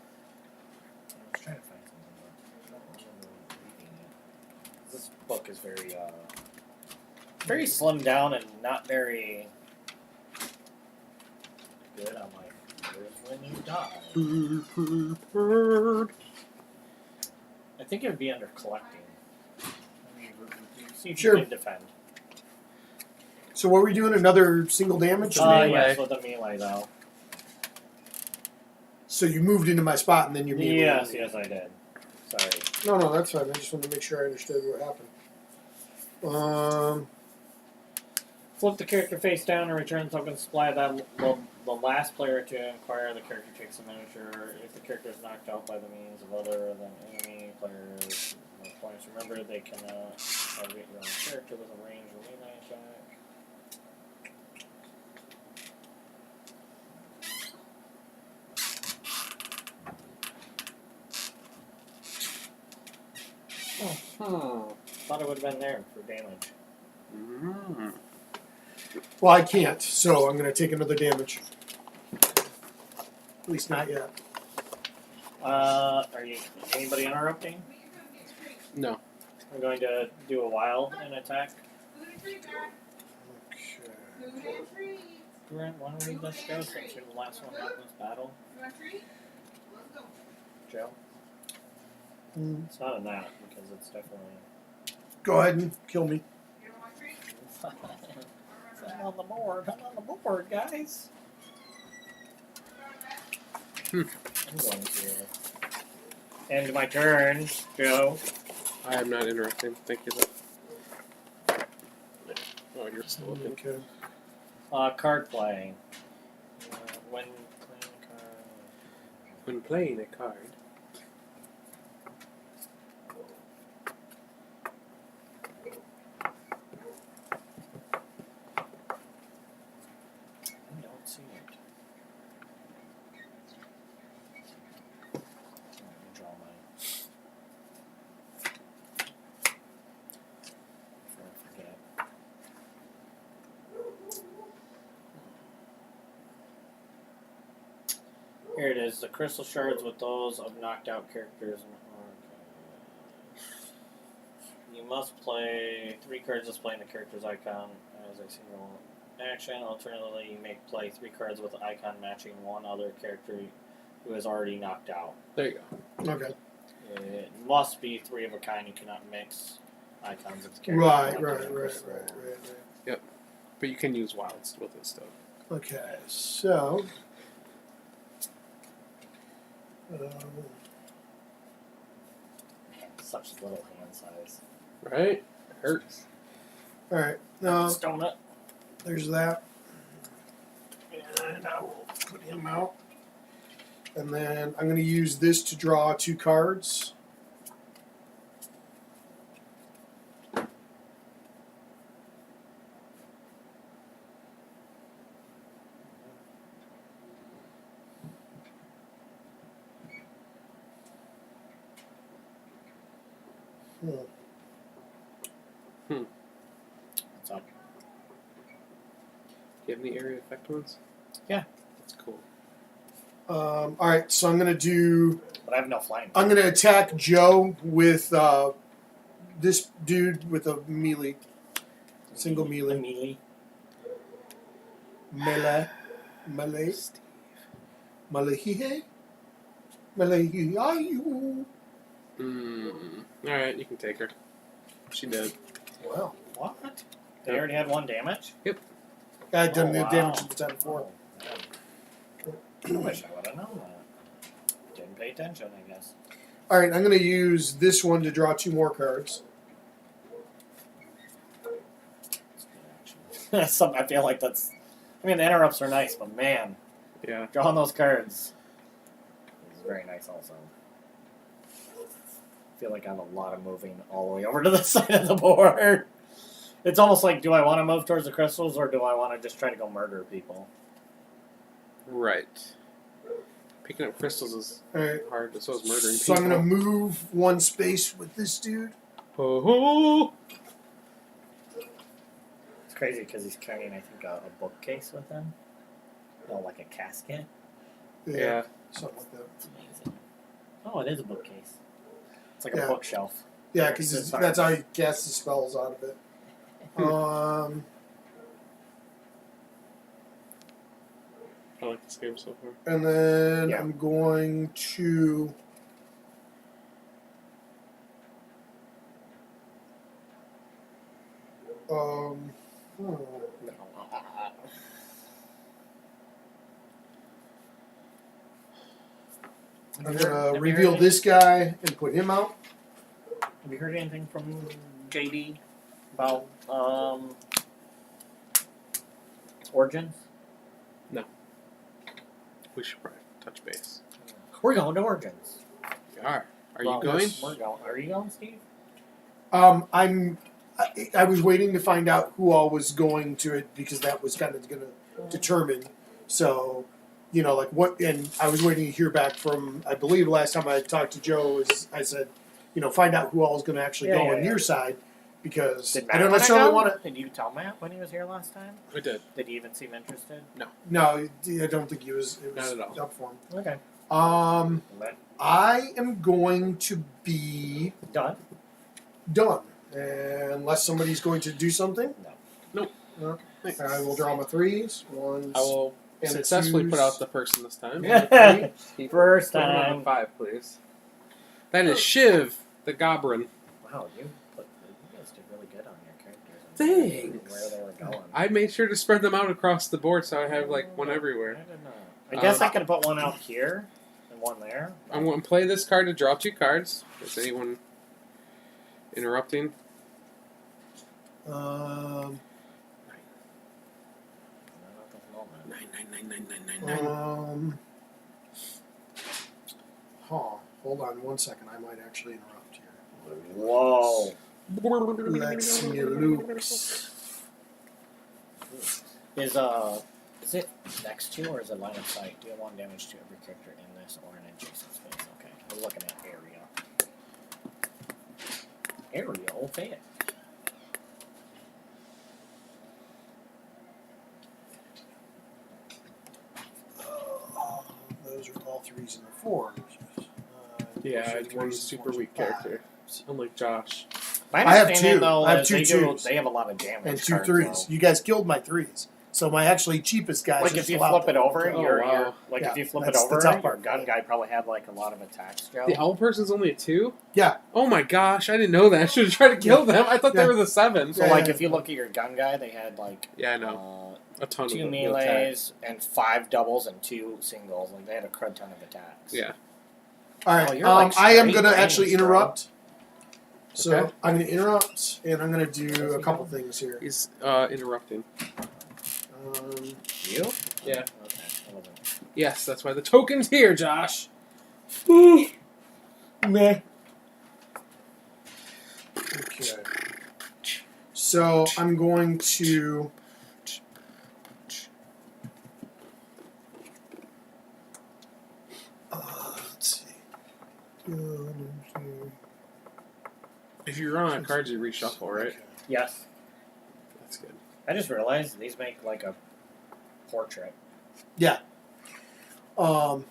was trying to find something, but I don't remember reading it. This book is very slimmed down and not very good. I'm like, where's when you die? Be prepared. I think it would be under collecting. See if Sure. you can defend. So, what are we doing? Another single damage? melee. Yes, with a melee though. So, you moved into my spot and then you're moving. Yes, I did. Sorry. No, that's fine. I just wanted to make sure I understood what happened. Flip the character face down and return token supply. That the last player to acquire the character takes a miniature. If the character is knocked out by the means of other than enemy players, points. Remember, they can target your own character with a range or melee attack. Thought it would have been there for damage. Mm. Well, I can't, so I'm going to take another damage. At least not yet. Are you anybody interrupting? No. I'm going to do a wild and attack. Grant, want to read this, Joe, since you're the last one out in this battle? Joe? It's not a nap, because it's definitely... Go ahead and kill me. I'm on the board. I'm on the board, guys. I'm going to end my turn, Joe. I am not interrupting. Thank you, though. Oh, you're still looking. Okay. Card play. When playing a card. When playing a card. I don't see it. Let me draw mine. Before I forget. Here it is, the crystal shards with those of knocked out characters. You must play 3 cards displaying the character's icon as a single action. Alternatively, you may play 3 cards with the icon matching one other character who is already knocked out. There you go. Okay. It must be 3 of a kind. You cannot mix icons of the character. Right. Yep. But you can use wilds with it still. Okay, so... Such little hand size. Right? It hurts. Alright, Donut. there's that. And I will put him out. And then I'm going to use this to draw 2 cards. What's up? Do you have any area effect ones? Yeah. That's cool. Alright, so I'm going to do... But I have no flying. I'm going to attack Joe with this dude with a melee. Single melee. Melee. Melee. Melee. Melee. Alright, you can take her. She did. Wow. What? They already had 1 damage? Yep. I done the wow. damage at the time before. I wish I would have known that. Didn't pay attention, I guess. Alright, I'm going to use this one to draw 2 more cards. I feel like that's... I mean, the interrupts are nice, but man, Yeah. drawing those cards is very nice also. I feel like I have a lot of moving all the way over to the side of the board. It's almost like, do I want to move towards the crystals, or do I want to just try to go murder people? Right. Picking up crystals is hard, but so is murdering So people. I'm going to move 1 space with this dude. Oh. It's crazy because he's carrying, I think, a bookcase with him. No, like a casket. Yeah. Something like that. It's amazing. Oh, it is a bookcase. It's like Yeah. a bookshelf. Yeah, because that's how he casts the spells out of it. I like this game so far. And then Yeah. I'm going to... I'm going to reveal this guy and put him out. Have you heard anything from JD about Origins? No. We should probably touch base. We're going to Origins. We are. Are you Well, going? We're going. Are you going, Steve? I was waiting to find out who all was going to it because that was kind of going to determine. So, you know, like what, and I was waiting to hear back from, I believe last time I talked to Joe, I said, you know, find out who all is going to actually go on your side because I don't necessarily want to. Did you tell Matt when he was here last time? We did. Did he even seem interested? No, I don't think it was Not at all. up for him. Okay. I am going to be Done. done. Unless somebody's going to do something. No. No. I will draw my 3s. Ones. I will successfully put out the person this time. First Put him on time. a 5, please. That is Shiv, the Goblin. Wow, you guys did really good on your characters. Thanks. Where they were going. I made sure to spread them out across the board so I have like one everywhere. I don't know. I guess I could put one out here and one there. I'm going to play this card to draw 2 cards. Is anyone interrupting? Not at the moment. 9. Hold on 1 second. I might actually interrupt here. Whoa. Let's see, Luke's. Is it next to or is it line of sight? Deal 1 damage to every character in this or an adjacent space. Okay. I'm looking at area. Area, okay. Those are all 3s and 4s. Yeah, it's one super weak character. Unlike Josh. My I have understanding, 2. Though, I have is 2 they 2s. They have a lot of damage. And 2 cards, 3s. though. You guys killed my 3s. So my actually cheapest guys. Like are if you still out flip it there. over, Oh, you're wow. like Yeah, if you flip it that's the over, tough your part. gun guy probably had like a lot of attacks, Joe. The owl person's only a 2? Yeah. Oh my gosh, I didn't know that. I should have tried to kill them. I thought Yeah. they were the 7. So like if you look at your gun guy, they had like Yeah, I know. A ton 2 of melees and 5 doubles and 2 singles. Like they had a crud ton of attacks. Yeah. All Oh, right. you're like I am straight going to range, actually bro. interrupt. So Okay. I'm going to interrupt, and I'm going to do a couple things here. He's interrupting. You? Yeah. Okay. I wasn't. Yes, that's why the token's here, Josh. Meh. Okay. So I'm going to. Let's see. If you run out of cards, you reshuffle, right? Okay. Yes. That's good. I just realized these make like a portrait. Yeah. All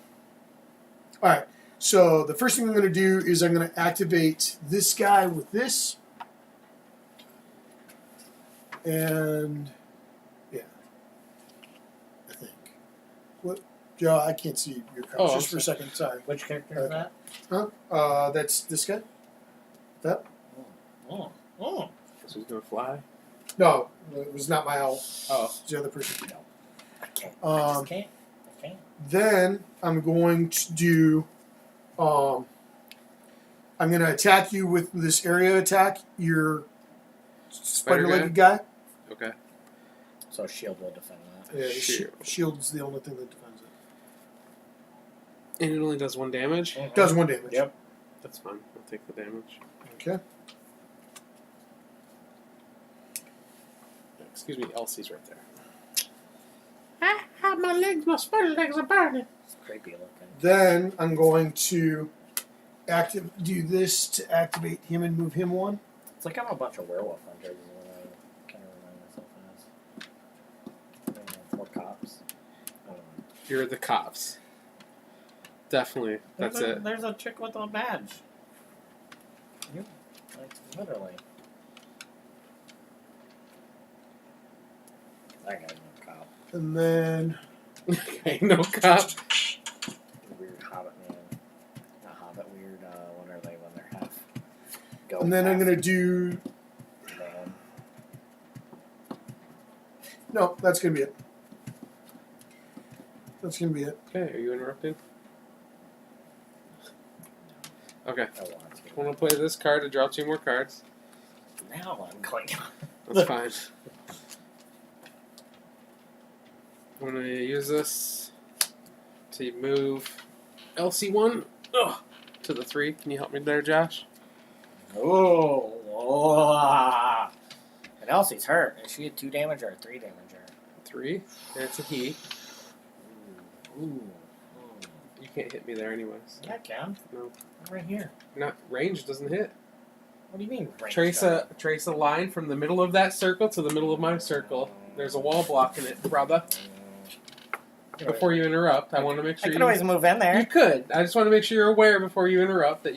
right. So the first thing I'm going to do is I'm going to activate this guy with this. And yeah, I think. What, Joe? I can't see your cards. Oh, Just for a second. Sorry. Which character is Okay. that? Huh? That's this guy. That? Oh. Oh. Guess who's gonna fly? No, it was not my owl. Oh, It's the other person. No. I can't. I just Um, can't. I can't. Then I'm going to do. I'm going to attack you with this area attack. Your spider-legged guy. okay. So shield will defend that. Yeah, Shield. shield's the only thing that defends it. And it only does 1 damage. Does 1 damage. Yep. That's fine. I'll take the damage. Okay. Excuse me, Elsie's right there. My legs, my spider legs are burning. It's creepy looking. Then I'm going to do this to activate him and move him 1. It's like I'm a bunch of werewolf hunters is what I kind of remind myself as. Or cops. I don't know. You're the cops. Definitely. That's it. There's a chick with a badge. You, like, literally. That guy's no cop. And then Okay, no cop. Weird hobbit man. Not hobbit, weird, what are they when they're half goat? I'm half going to do. man. No, that's going to be it. That's going to be it. Okay, are you interrupting? Okay. I want to. I want to play this card to draw 2 more cards. Now I'm going. That's fine. I'm going to use this to move LC1 to the 3. Can you help me there, Josh? Oh. And Elsie's hurt. Is she a 2 damage or a 3 damager? 3. And it's a he. Ooh. You can't hit me there anyways. Yeah, I can. No. I'm right here. Not range doesn't hit. What do you mean? range Trace gun? a line from the middle of that circle to the middle of my circle. There's a wall blocking it, brother. before you interrupt. I want to make sure I can always move in there. You could. I just want to make sure you're aware before you interrupt that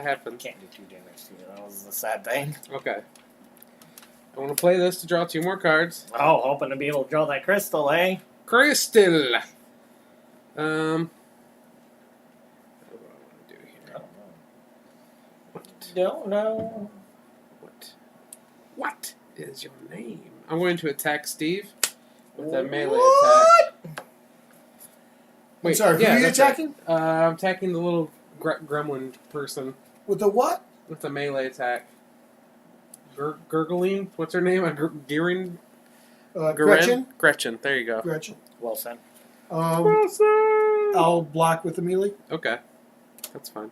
happens. Can't do 2 damage to you. That was the sad thing. Okay. I want to play this to draw 2 more cards. Oh, hoping to be able to draw that crystal, eh? Crystal. What do I want to do here? Don't know. What is your name? I'm going to attack Steve with a melee What? attack. Wait, I'm sorry, who are you attacking? Right. I'm attacking the little gremlin person. With the what? With a melee attack. Gurgling? What's her name? Garen? Gretchen? Gretchen, there you go. Gretchen. Well said. Wilson! I'll block with the melee. Okay. That's fine.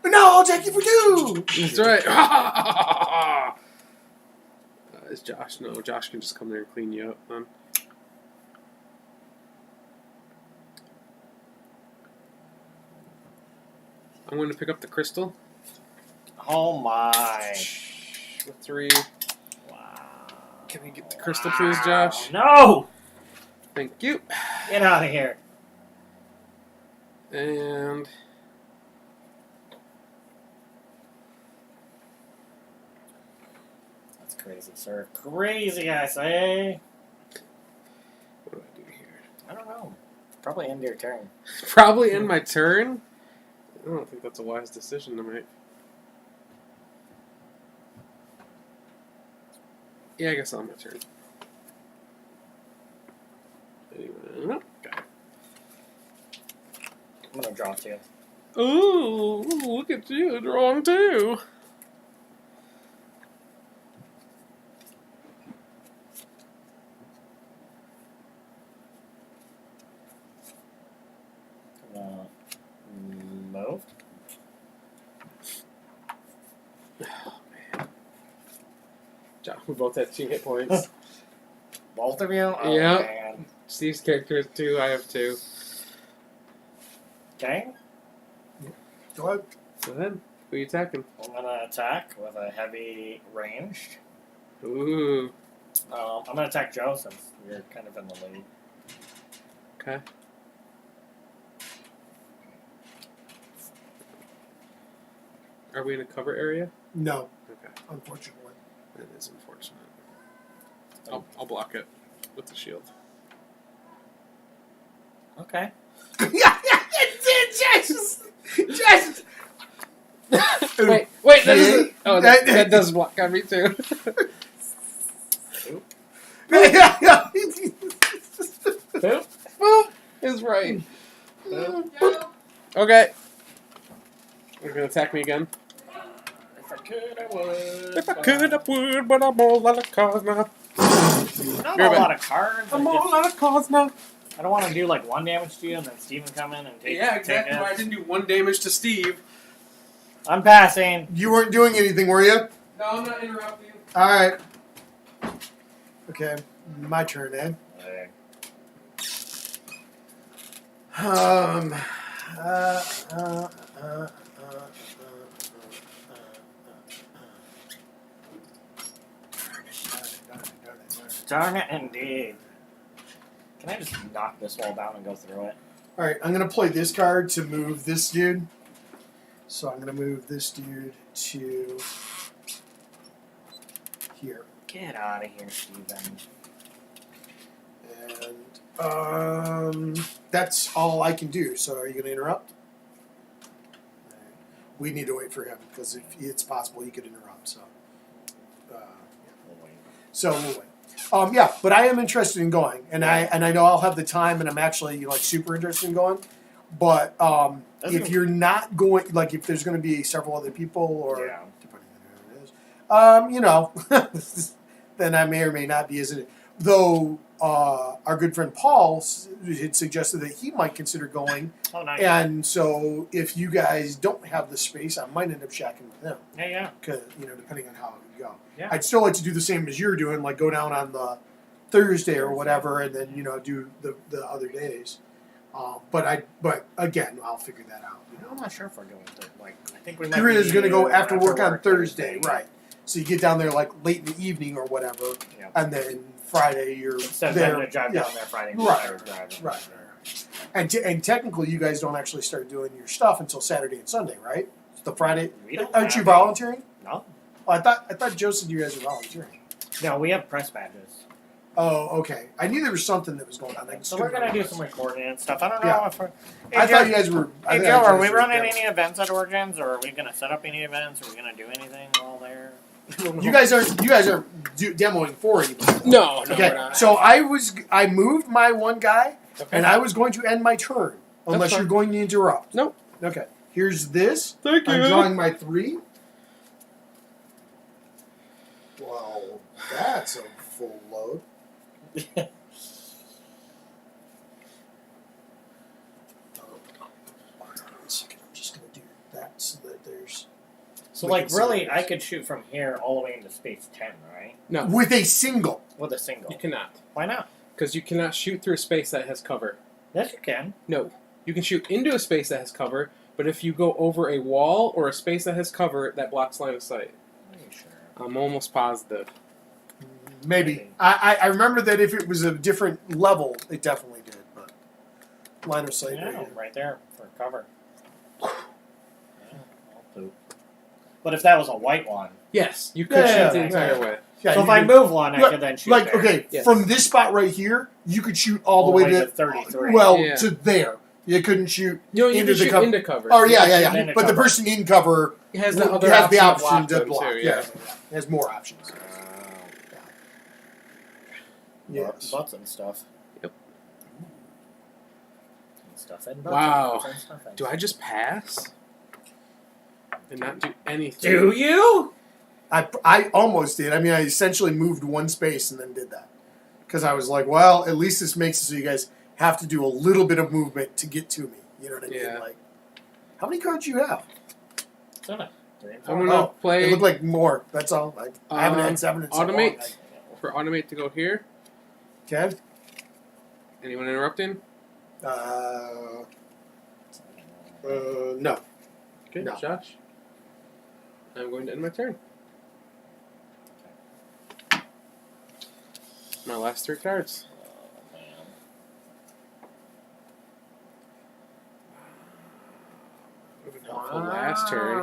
No, I'll attack you for 2! That's right. Is Josh? No, Josh can just come there and clean you up then. I'm going to pick up the crystal. Oh my. With 3. Wow. Can we get the crystal, please, Josh? No! Thank you. Get out of here. And that's crazy, sir. Crazy, I say. what do I do here? I don't know. Probably end your turn. Probably end my turn. I don't think that's a wise decision to make. Yeah, I guess I'll end my turn. Anyway, okay. I'm gonna draw 2. Ooh, look at you, drawing 2. Move. Oh, man. Josh, we both have 2 hit points. Both of you? Oh, Yeah. man. Steve's character has 2, I have 2. Okay. Go ahead. Go ahead. Who are you attacking? I'm gonna attack with a heavy ranged. Ooh. I'm gonna attack Joe since you're kind of in the lead. Okay. Are we in a cover area? No, Okay. unfortunately. That is unfortunate. I'll block it with the shield. Okay. Just. Wait, that doesn't. Oh, that does block on me too. Boop is right. Okay. You're gonna attack me again. If I could, I would. If I could, I would, but I'm all out of cards now. Not a lot of cards. I'm all out of cards now. I don't want to do like 1 damage to you and then Steven come in and take Yeah, exactly. take it. Why I didn't do 1 damage to Steve. I'm passing. You weren't doing anything, were you? No, I'm not interrupting. All right. Okay, my turn, eh? Okay. Darn it, indeed. Can I just knock this wall down and go through it? All right, I'm going to play this card to move this dude. So I'm going to move this dude to here. Get out of here, Steven. And that's all I can do. So are you going to interrupt? All right. We need to wait for him because if it's possible he could interrupt. So, We'll wait. we'll wait. Yeah, but I am interested in going, and I know I'll have the time, and I'm actually like super interested in going. But if you're not going, like if there's going to be several other people, or depending on who it is, then I may or may not be. Isn't it? Though our good friend Paul had suggested that he might consider going. Oh, nice. And so if you guys don't have the space, I might end up shacking with him. Yeah. Cause, depending on how it would go. Yeah. I'd still like to do the same as you're doing, like go down on the Thursday or whatever, and then do the other days. But again, I'll figure that out. I'm not sure if we're going to I think we might. You're going to go after work on Thursday, right? So you get down there like late in the evening or whatever, and then Friday you're Instead there. of having to drive down there Friday night. Right. And technically, you guys don't actually start doing your stuff until Saturday and Sunday, right? The Friday. Aren't you volunteering? No. Oh, I thought Joe said you guys were volunteering. No, we have press badges. Oh, okay. I knew there was something that was going on. So we're gonna do some recording and stuff. I don't know if we're. I thought you guys were. Hey Joe, are we running any events at Origins, or are we gonna set up any events? Are we gonna do anything while there? You guys aren't demoing for anybody. No, Okay, we're not. so I moved my one guy, and I was going to end my turn unless you're going to interrupt. Nope. Okay. Here's this. Thank you. I'm drawing my 3. Well, that's a full load. I'm just going to do that so that there's... So, like, really, I could shoot from here all the way into space 10, right? No. With a single. With a single. You cannot. Why not? Because you cannot shoot through a space that has cover. Yes, you can. No. You can shoot into a space that has cover, but if you go over a wall or a space that has cover, that blocks line of sight. Are you sure? I'm almost positive. Maybe. I remember that if it was a different level, it definitely did. But line of sight. Yeah, right there for cover. Yeah, I'll poop. But if that was a white one... Yes, you could shoot the entire way. Yeah, so if I move one, I could then shoot there. Okay, from this spot right here, you could shoot all the way to 33. Well, to there. You couldn't shoot into the cover. Into cover. Oh, yeah. But the person in cover has the option to block. Too, It has more options. Yes. Butts and stuff. Yep. And stuff and wow. And stuff and do I just pass? And not do anything? Do you? I almost did. I mean, I essentially moved one space and then did that. Because I was like, well, at least this makes it so you guys have to do a little bit of movement to get to me. You know what I mean? Like, how many cards do you have? 7. I'm going to play... It looked like more. That's all. I haven't had 7 in so long. Automate. For automate to go here. Okay. Anyone interrupting? No. Okay, no. Josh. I'm going to end my turn. My last 3 cards. Oh, man. Would have been helpful last turn.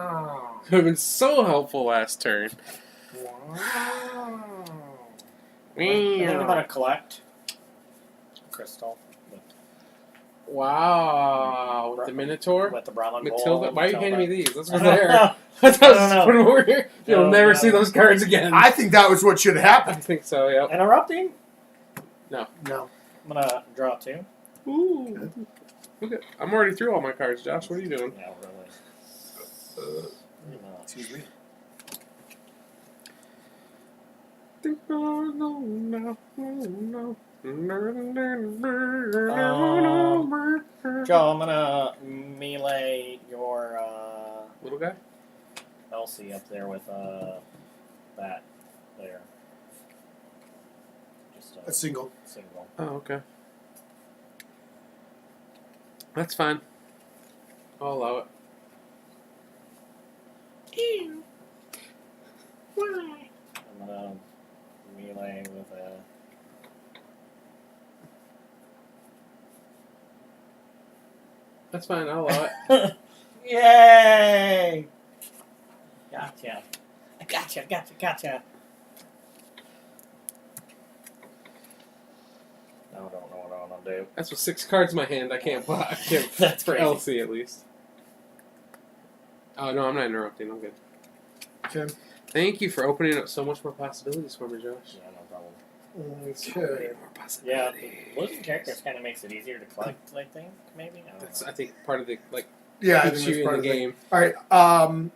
Would have been so helpful last turn. Wow. I'm about to collect crystal. Wow. With the Minotaur? With the Brahmin Matilda. Why are you handing me these? Those were I don't there. know. I thought I was putting them over here. You'll never see those cards again. I think that was what should have I happened. think so, yep. Interrupting? No. I'm going to draw 2. Ooh. Look at, I'm already through all my cards, Josh. What are you doing? Yeah, really. Excuse me. Joe, I'm gonna melee your Little guy? Elsie up there with that there. Just A single. single. Oh, okay. That's fine. I'll allow it. Ew. Why? I'm gonna melee with a. That's fine. I'll allow it. Yay! Gotcha. Gotcha. I don't know what I'm gonna do. That's with 6 cards in my hand. I can't block. That's for crazy. Elsie, at least. Oh, no, I'm not interrupting. I'm good. Okay. Thank you for opening up so much more possibilities for me, Josh. Yeah, no problem. So many Okay. more Yeah, possibilities. losing characters kind of makes it easier to collect, I think, maybe? I don't That's, know. I think, part of the, like, Yeah, I keeps think you that's in part the of the game. All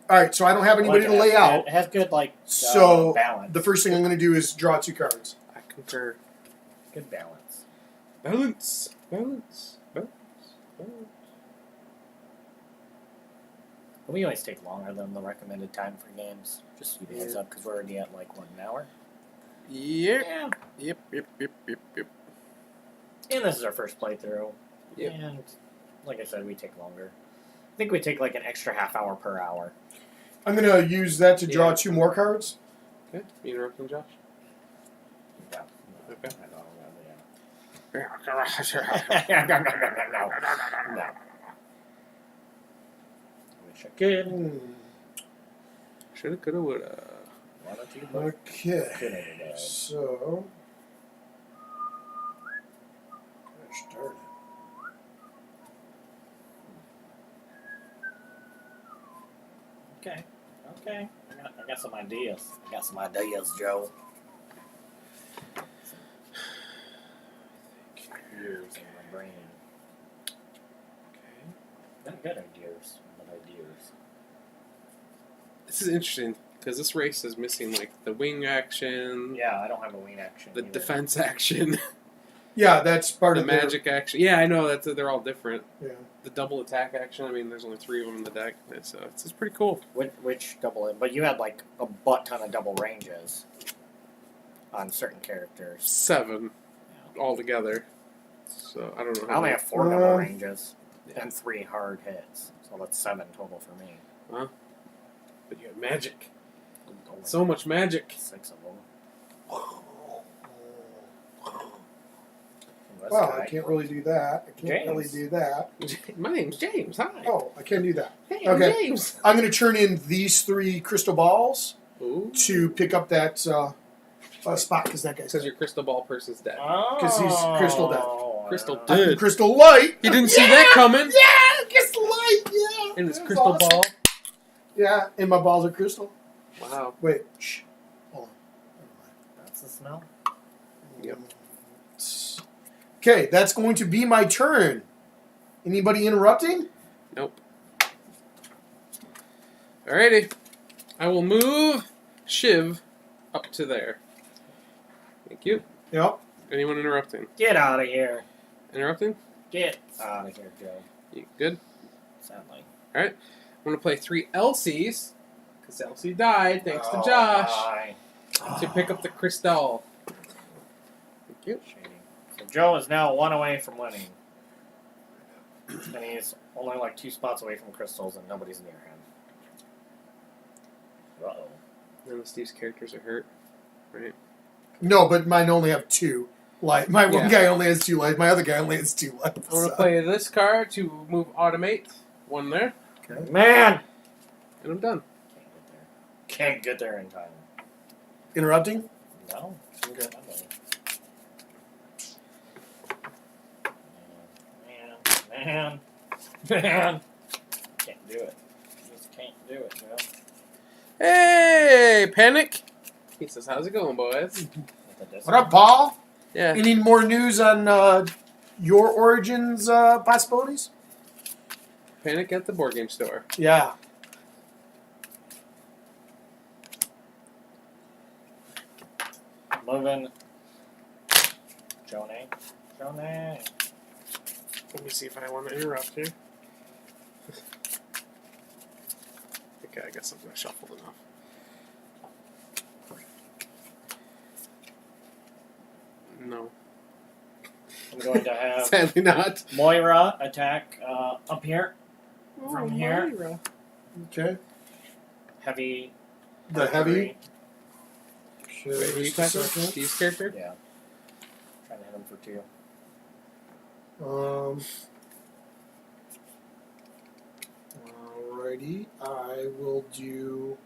right. So I don't have anybody to lay out. It has good, So balance. the first thing I'm going to do is draw 2 cards. I concur. Good balance. Balance. We always take longer than the recommended time for games. Just to give you a heads up, because we're already at, an hour. Yep. Yeah. Yep. And this is our first playthrough. Yep. And, like I said, we take longer. I think we take, an extra half hour per hour. I'm going to use that to draw 2 more cards. Okay. You interrupting, Josh? Yeah. Okay. No. Wish I could. Shoulda, coulda, woulda. Okay. So. Gosh darn it. Okay. I got some ideas. Joe. Ideas in my brain. Okay. Not good ideas, but ideas. This is interesting because this race is missing like the wing action. Yeah, I don't have a wing action. The either. defense action. Yeah, that's part the of magic action. Yeah, I know they're all different. Yeah. The double attack action. I mean, there's only 3 of them in the deck, so it's pretty cool. Which double? But you had like a butt ton of double ranges on certain characters. 7 altogether. So I don't know. I only have 4 double ranges and 3 hard hits, so that's 7 total for me. Huh? But you have magic. So much magic. 6 of them. Well, I can't really do that. My name's James. Hi. Oh, I can't do that. Hey, I'm James. I'm going to turn in these 3 crystal balls Ooh. to pick up that spot because that guy says your crystal ball person's dead. Because he's crystal dead. Crystal I'm dead. crystal light. You didn't see that coming. Yeah, crystal light. Yeah. In his That's crystal awesome. ball. Yeah, and my balls are crystal. Wow. Wait, shh. Hold on. That's the smell. Yep. Okay, that's going to be my turn. Anybody interrupting? Nope. Alrighty. I will move Shiv up to there. Thank you. Yep. Anyone interrupting? Get out of here. Interrupting? Get out of here, Joe. You good? Sadly. Alright. I'm going to play 3 Elsies, because Elsie died, thanks to Josh, to pick up the crystal. Thank you. Shady. So Joe is now 1 away from winning. And he's only like 2 spots away from crystals, and nobody's near him. Uh-oh. None of Steve's characters are hurt, right? No, but mine only have 2 life. My one guy only has 2 life. My other guy only has 2 life. I'm going to play this card to move Automate. 1 there. Okay. Man! And I'm done. Can't get there in time. Interrupting? No. Okay. Man. Can't do it. Just can't do it, Joe. Hey, Panic! He says, how's it going, boys? What up, Paul? Yeah. You need more news on your origins possibilities? Panic at the board game store. Yeah. Moving. Jonah. Let me see if I want to interrupt here. Okay, I guess I'm going to shuffle enough. No. I'm going to have Sadly not. Moira attack up here. From here. Moira. Okay. Heavy. The heavy. Wait, who are you talking about? Steve's character? Yeah. Trying to hit him for 2. Alrighty. I will do.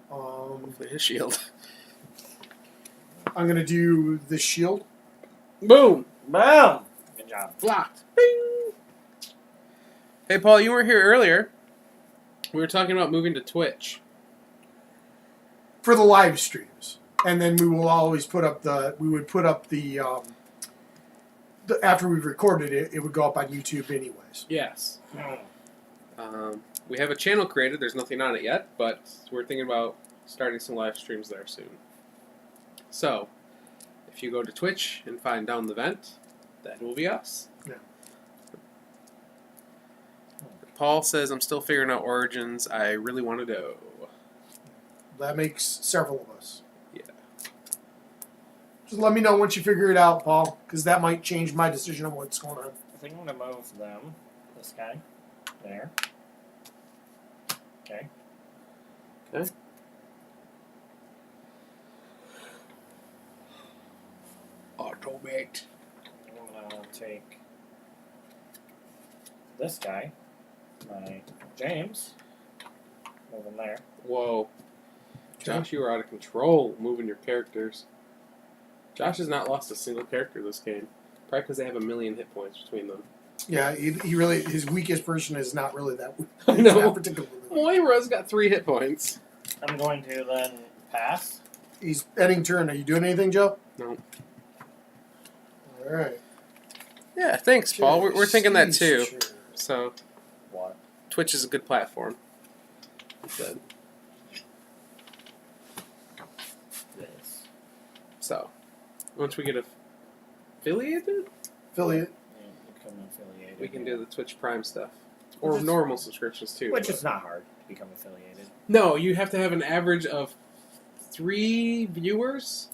Hopefully his shield. I'm going to do the shield. Boom! Boom! Good job. Blocked. Bing! Hey, Paul, you weren't here earlier. We were talking about moving to Twitch. For the live streams. And then we will always put up the after we've recorded it, it would go up on YouTube anyways. Yes. We have a channel created. There's nothing on it yet, but we're thinking about starting some live streams there soon. So, if you go to Twitch and find Down the Vent, that will be us. Yeah. Paul says, I'm still figuring out Origins. I really want to go. That makes several of us. Yeah. Just let me know once you figure it out, Paul, because that might change my decision on what's going on. I think I'm going to move them. This guy. There. Okay. Okay. automate. I'm gonna take this guy, my James, move him there. Whoa. Josh, you were out of control moving your characters. Josh has not lost a single character this game. Probably because they have 1,000,000 hit points between them. Yeah, he really, his weakest person is not really that weak. I know. Not particularly. Moira's got 3 hit points. I'm going to then pass. He's ending turn. Are you doing anything, Joe? No. All right. Yeah, thanks, Paul. We're thinking that too. Sure. So, What? Twitch is a good platform. He said. This. So, once we get affiliated, Affiliate. Yeah, become affiliated. we can do the Twitch Prime stuff. Or Which is- normal subscriptions too. Which but- is not hard to become affiliated. No, you have to have an average of 3 viewers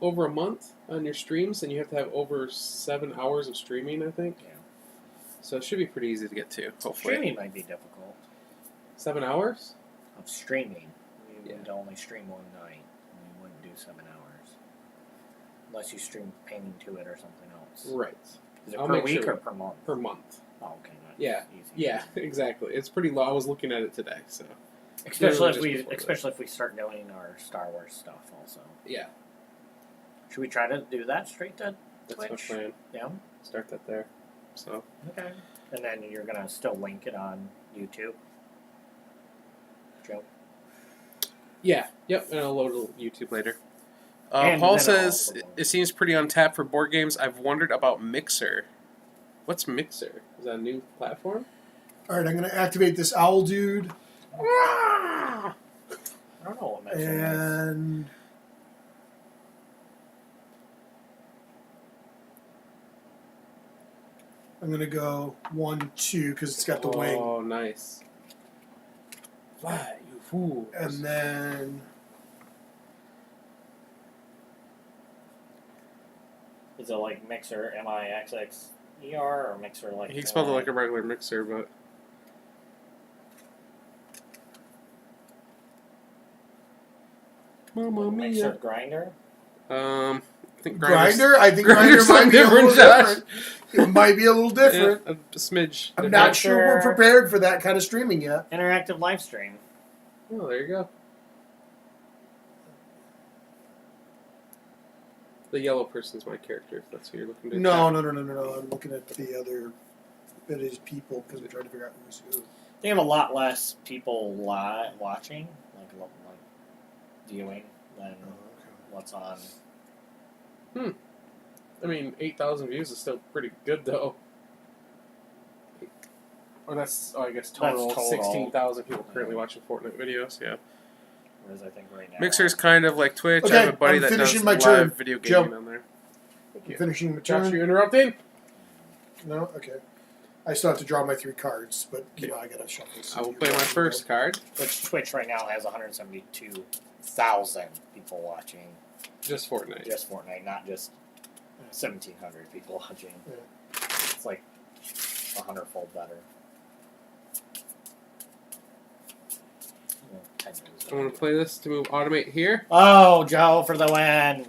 over a month on your streams, and you have to have over 7 hours of streaming, I think. Yeah. So it should be pretty easy to get to, hopefully. Streaming might be difficult. 7 hours? Of streaming. We Yeah. would only stream one night. We wouldn't do 7 hours. Unless you stream painting to it or something else. Right. Is it I'll per make week sure. or per month? Per month. Oh, okay. That's Yeah. easy. Yeah, exactly. It's pretty low. I was looking at it today, so. Especially just before that. especially if we start doing our Star Wars stuff also. Yeah, Should we try to do that straight to that's my Twitch? plan. Yeah. Start that there. So. Okay. And then you're gonna still link it on YouTube. Joe. Yeah, yep, and I'll load YouTube later. And Paul then says, also- it seems pretty untapped for board games. I've wondered about Mixer. What's Mixer? Is that a new platform? All right, I'm going to activate this owl dude. I don't know what Mixer is. And I'm going to go 1, 2 because it's got the wing. Oh, nice. Fly, you fool. And then Is it like Mixer MIXXER or Mixer like? He spelled it like a regular mixer, but... Mamma Mixer mia. Grinder. I think Grinder. I think Grinder's Grinder might be a little different, Josh. different. It might be a little different. Yeah, a smidge. I'm different. not sure we're prepared for that kind of streaming yet. Interactive live stream. Oh, there you go. The yellow person's my character, if that's who you're looking to No. attack. I'm looking at the other bit of his people because I'm trying to figure out who's who. They have a lot less people watching, like viewing, than what's on. I mean, 8,000 views is still pretty good, though. Or that's, I guess, total. That's total. 16,000 people currently watching Fortnite videos, yeah. Whereas I think right now. Mixer's kind of like Twitch. Okay, I have a buddy I'm that does finishing my live turn. video Joe. gaming on there. Yeah. Finishing my Josh, turn. you interrupting? No, okay. I still have to draw my 3 cards, but you know I gotta shuffle. I will play my first card. Which Twitch right now has 172,000 people watching. Just Fortnite. Just Fortnite, not just 1,700 people watching. Yeah. It's like 100-fold better. I'm going to play this to move automate here. Oh, Joe for the win!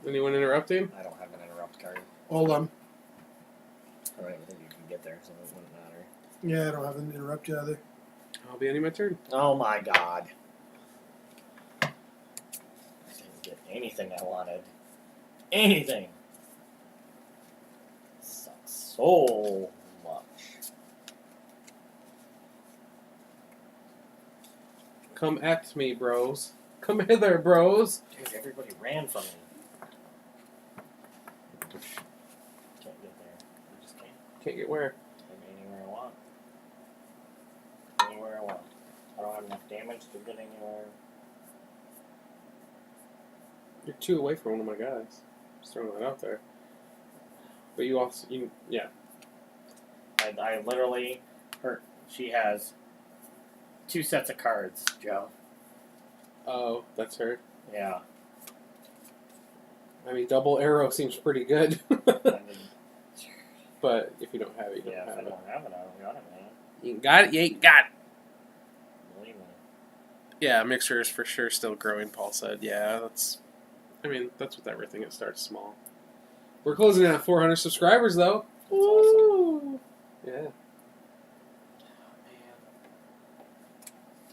Anyone interrupting? I don't have an interrupt card. Hold on. I don't even think you can get there, so it wouldn't matter. Yeah, I don't have an interrupt either. I'll be ending my turn. Oh my god. I didn't get anything I wanted. Anything! Sucks so much. Come at me, bros. Come hither, bros. Dude, everybody ran from me. Can't get there. I just can't. Can't get where? Anywhere I want. Anywhere I want. I don't have enough damage to get anywhere. You're 2 away from one of my guys. Just throwing that out there. But you also, yeah. I literally, she has 2 sets of cards, Joe. Oh, that's her. Yeah. I mean, double arrow seems pretty good. I mean, But if you don't have it, you yeah, don't if I have it. don't have it, I don't got it, man. You ain't got it, you ain't got it. Believe me. Yeah, Mixer is for sure still growing, Paul said. Yeah, that's what everything, it starts small. We're closing in on 400 subscribers, though. That's awesome. Yeah. Man.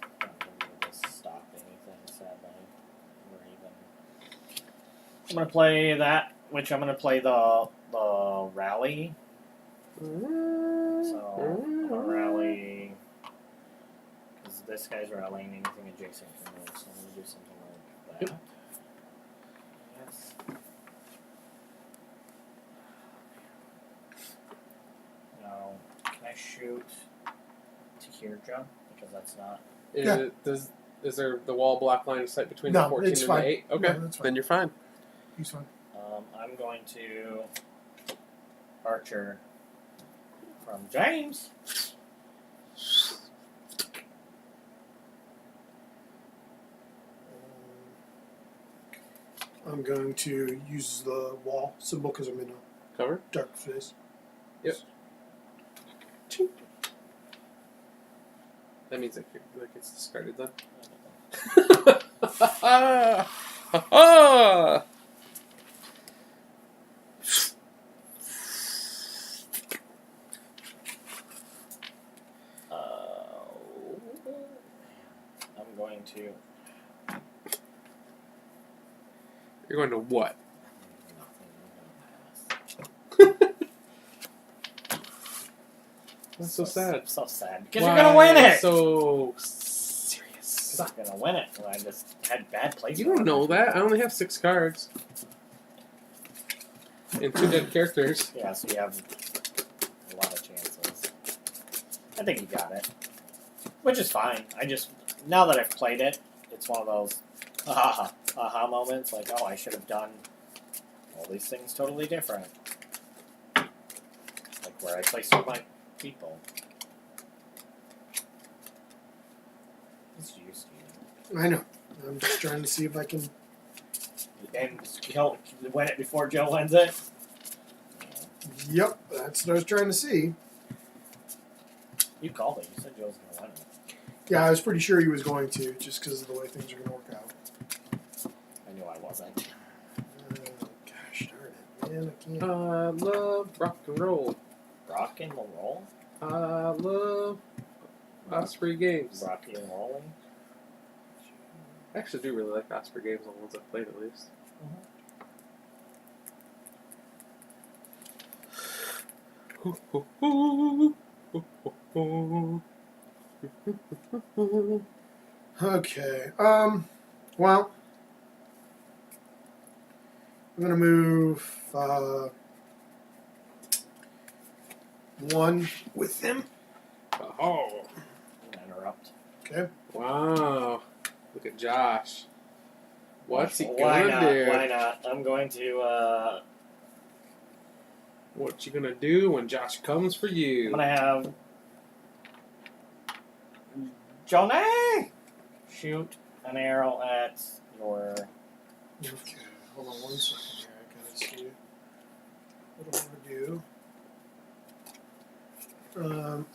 I'm not going to be able to stop anything, sadly. Or even... I'm going to play that, which I'm going to play the rally. So, I'm going to rally... Because this guy's rallying anything adjacent to me, so I'm going to do something like that. Yep. Yes. Now, can I shoot to here, Joe? Because that's not... Is there the wall block line of sight between No, the 14 it's and fine. the 8? Okay, No, that's fine. then you're fine. He's fine. I'm going to Archer from James. I'm going to use the wall symbol because I'm in a Cover? dark space. Yep. That means that gets discarded then. I'm going to... You're going to what? That's so sad. So sad. Because you're going to win it! So serious. I'm going to win it. I just had bad placement. You don't know that. I only have 6 cards. And 2 dead characters. Yeah, so you have a lot of chances. I think you got it. Which is fine. I just... Now that I've played it, it's one of those aha moments. Like, oh, I should have done all these things totally different. Like where I placed all my people. It's used to I know. I'm just trying to see if I can... And win it before Joe wins it. Yep, that's what I was trying to see. You called it. You said Joe was going to win it. Yeah, I was pretty sure he was going to, just because of the way things are going to work out. I knew I wasn't. Gosh darn it, man, I can't. I love rock and roll. Rock and roll? I love Osprey games. Rocky and rolling? I actually do really like Osprey games, the ones I've played at least. Okay, well, I'm going to move, 1 with him. Oh. Interrupt. Okay. Wow. Look at Josh. What's he Why gonna not? do? Why not? I'm going to, What you gonna do when Josh comes for you? I'm going to have Johnny shoot an arrow at your... Okay, hold on 1 second here. I gotta see what I want to do.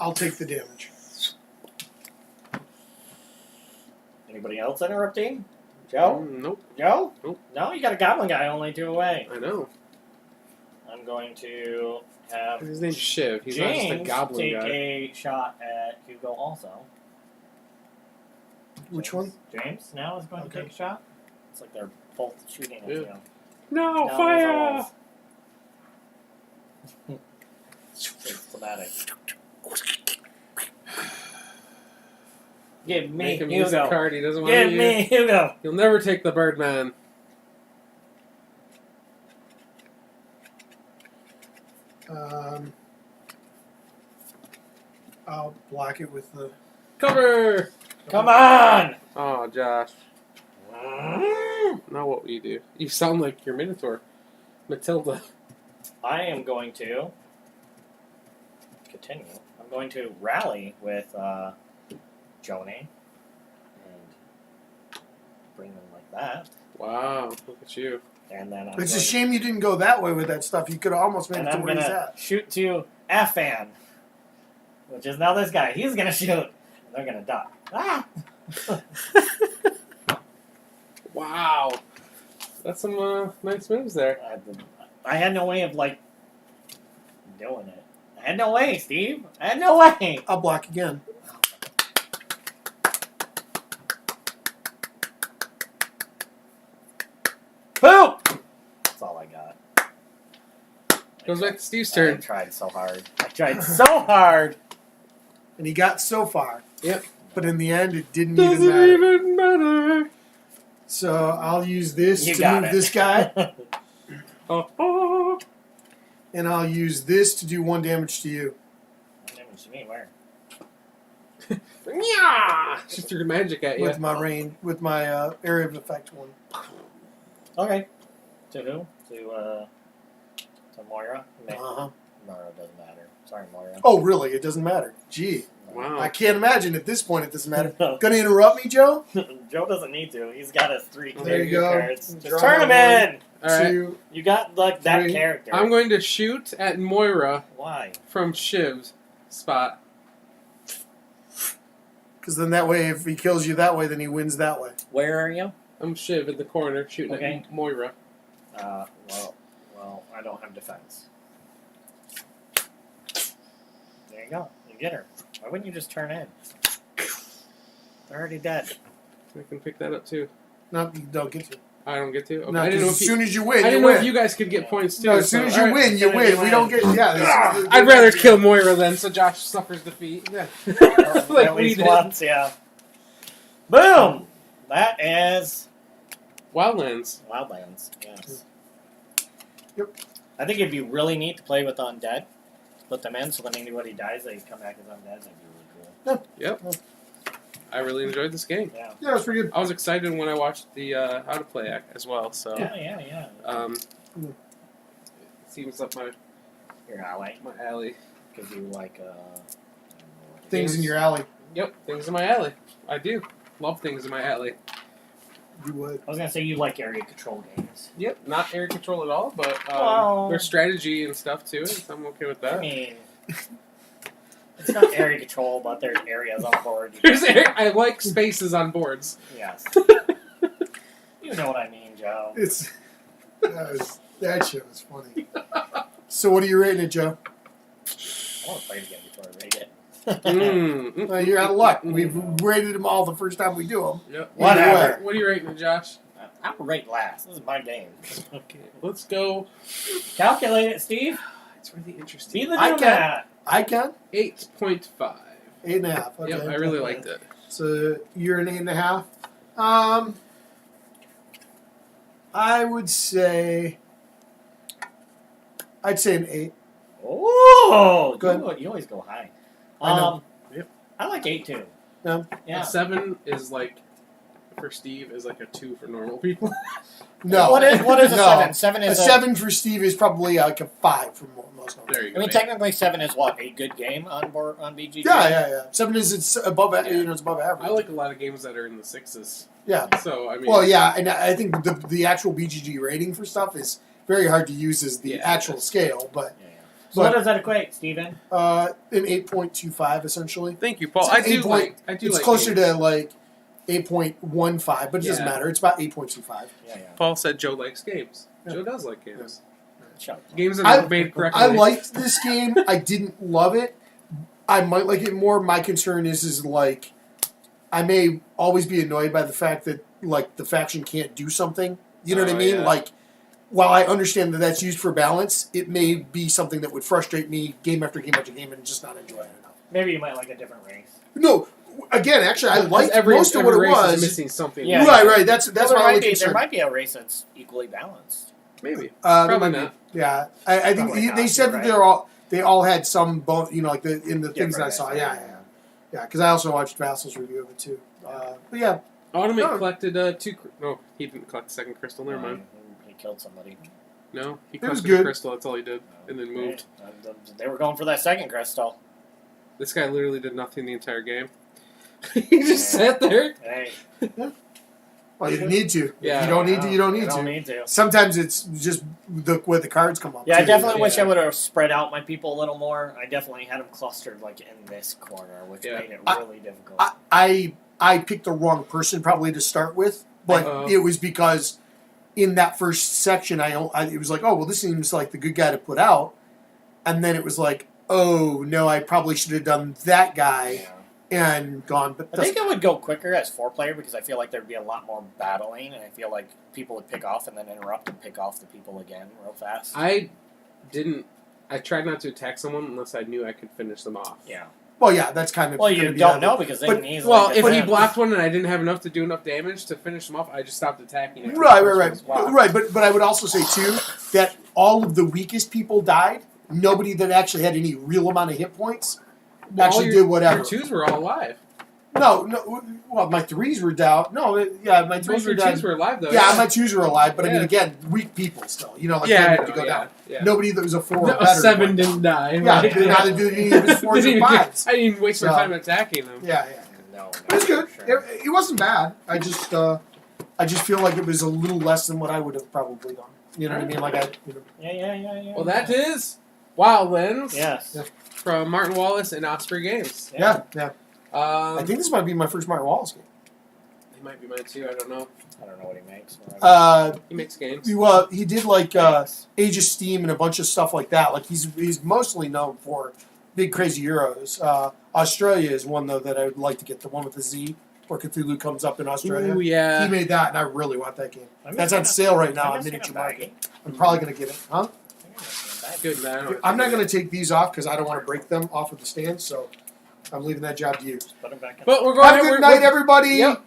I'll take the damage. Anybody else interrupting? Joe? Nope. Joe? Nope. No, you got a goblin guy only 2 away. I know. I'm going to have His name's Shiv. He's James not just a goblin take guy. a shot at Hugo also. Which one? James now is going to Okay. take a shot. It's like they're both shooting at Yeah. you. No, Now fire! It's thematic. Give me Make him use a Hugo. card he doesn't want Give to me use. Hugo. You'll never take the Birdman. I'll block it with the... Cover! Come on! Oh, Josh. Now what will you do? You sound like your Minotaur. Matilda. I am going to continue. I'm going to rally with Joni and bring them like that. Wow, look at you. And then It's a shame you didn't go that way with that stuff. You could have almost made And it to I'm where he's gonna at. shoot to Afan, which is now this guy. He's gonna shoot, and they're gonna die. Ah! Wow. That's some nice moves there. I had no way of, like, doing it. I had no way, Steve. I had no way. I'll block again. Poop! That's all I got. Goes back to Steve's I turn. tried so hard. I tried so hard. And he got so far. Yep. But in the end, it didn't Doesn't even matter. even matter. So I'll use this You to got move it. this guy. Oh. And I'll use this to do 1 damage to you. Damage to me, where? Yeah! She threw magic at you. With my area of effect one. Okay. To who? To Moira? Uh-huh. Moira doesn't matter. Sorry, Moira. Oh, really? It doesn't matter. Gee. Wow. I can't imagine at this point it doesn't matter. No. Gonna interrupt me, Joe? Joe doesn't need to. He's got his 3 There you character go. cards. Draw Just turn him my in! All right. 2. You got, like, that 3. character. I'm going to shoot at Moira Why? from Shiv's spot. Because then that way, if he kills you that way, then he wins that way. Where are you? I'm Shiv in the corner shooting Okay. at Moira. Well, I don't have defense. There you go. You get her. Why wouldn't you just turn in? They're already dead. I can pick that up too. No, you don't get to. I don't get to. Okay. No, I didn't know as if soon as you win, I didn't you know win. if you guys could get points too. No, as soon as you all right. win, you As soon as win. you We don't win. get. Yeah. this is- I'd rather kill Moira then, so Josh suffers defeat. Yeah. like At we least did. once, yeah. Boom! That is Wildlands. Wildlands, yes. Yep. I think it'd be really neat to play with undead. Split them in so when anybody dies, they come back as undead. That'd be really cool. Yep. I really enjoyed this game. Yeah. Yeah, it's pretty good. I was excited when I watched the How to Play act as well. So Yeah. it seems up my Your alley. alley. Because you like, Things in your alley. Yep, things in my alley. I do love things in my alley. You would. I was going to say you like area control games. Yep, not area control at all, but Well- there's strategy and stuff to it. So I'm okay with I that. mean, it's not area control, but there's areas on board. I like spaces on boards. Yes. You know what I mean, Joe. It's that shit was funny. So what are you rating it, Joe? I want to play it again before I rate it. You're out of luck. We've rated them all the first time we do them. Yep. Whatever. What are you rating it, Josh? I'll rate last. This is my game. Okay, let's go. Calculate it, Steve. It's really interesting. Be the I do can. that. I can. 8.5. 8.5. Okay. Yep, I really liked it. So you're an 8.5. I would say. I'd say an 8. Oh, Go ahead. you always go high. I know. Yep. I like 8 too. Yeah. Yeah. A 7 is like for Steve is like a 2 for normal people. No. What is a No. 7? 7 A is 7 for Steve is probably like a 5 for most of them. There you go. I mean, technically 7 is what, a good game on board on BGG. Yeah. 7 is it's above. It's above average. I like a lot of games that are in the 6s. Yeah. So I mean, Well, yeah, and I think the actual BGG rating for stuff is very hard to use as the actual scale, but Yeah. So But- what does that equate, Steven? an 8.25 essentially. thank you, Paul. It's I an do 8 like. I do It's like closer games. to like 8.15, but it doesn't Yeah. matter. It's about 8.25. Yeah. Paul said Joe likes games. Yeah. Joe does like games. Shut up. Games that are I- made correctly. I liked this game. I didn't love it. I might like it more. My concern is like I may always be annoyed by the fact that like the faction can't do something. You know what I Oh, mean? yeah. Like while I understand that that's used for balance, it may be something that would frustrate me game after game after game and just not enjoy it enough. Maybe you might like a different race. No, again, actually, I Because liked most of what it race is was. missing something. Yeah. Right. That's Well, my only there concern. might be a race that's equally balanced. Maybe. There Probably might be. not. Yeah, I think Probably not, they said you're that they all had some bone. You know, like in the things that I Different, saw. yeah. Yeah. Because I also watched Vassal's review of it too. But yeah, Automate No. collected 2. No, he didn't collect the second crystal. Never mind. He killed somebody. No, he It was collected the good. crystal. That's all he did, and then moved. They were going for that second crystal. This guy literally did nothing the entire game. He just sat there. Hey, well, you need to. Yeah. If you don't need to. You don't you need don't to. need to. Sometimes it's just where the cards come up. Yeah, I too. definitely wish I Yeah. would have spread out my people a little more. I definitely had them clustered like in this corner, which Yeah. made it really difficult. I picked the wrong person probably to start with, but Uh-oh. it was because in that first section, it was like, oh, well, this seems like the good guy to put out. And then it was like, oh, no, I probably should have done that guy and gone. But I think it would go quicker as 4-player because I feel like there'd be a lot more battling, and I feel like people would pick off and then interrupt and pick off the people again real fast. I tried not to attack someone unless I knew I could finish them off. Yeah. Well, yeah, that's kind of... Well, you don't know because they can easily... Well, if he blocked one and I didn't have enough to do enough damage to finish them off, I just stopped attacking him. Right. Right, but I would also say, too, that all of the weakest people died. Nobody that actually had any real amount of hit points actually did whatever. Your 2s were all alive. No. Well, my 3s were down. No, my 3s were down. 2s were alive, though. Yeah, my 2s were alive, but I mean, again, weak people still. You know, like they had to go down. Yeah. Nobody that was a 4 or better. A 7 didn't die. Yeah, neither did any of his 4s or 5s. I didn't even waste my time attacking them. Yeah. No, it was good. Sure. It wasn't bad. I just feel like it was a little less than what I would have probably done. You know what I mean? Like Yeah. Well, that is Wildlands. Yes. From Martin Wallace and Osprey Games. Yeah. I think this might be my first Martin Wallace game. It might be mine too. I don't know. I don't know what he makes. He makes games. Well, he did like Age of Steam and a bunch of stuff like that. Like he's mostly known for Big Crazy Euros. Australia is one though that I would like to get. The one with the Z, where Cthulhu comes up in Australia. Ooh, yeah. He made that, and I really want that game. That's on sale right now on Miniature Market. I'm probably gonna get it. Huh? Good, man. I'm not gonna take these off because I don't want to break them off of the stand. So I'm leaving that job to you. But we're going. Have a good night, everybody. Yep.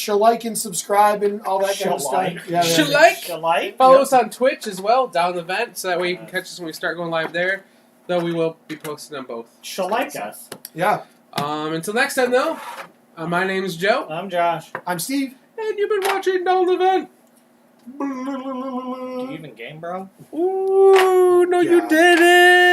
Like and subscribe and all that kind of stuff. Like. Follow us on Twitch as well, down the vent, so that way you can catch us when we start going live there. Though we will be posting on both. Like us. Yeah. Until next time, though. My name is Joe. I'm Josh. I'm Steve. And you've been watching Down the Vent. Do you even game, bro? Ooh, no, you didn't.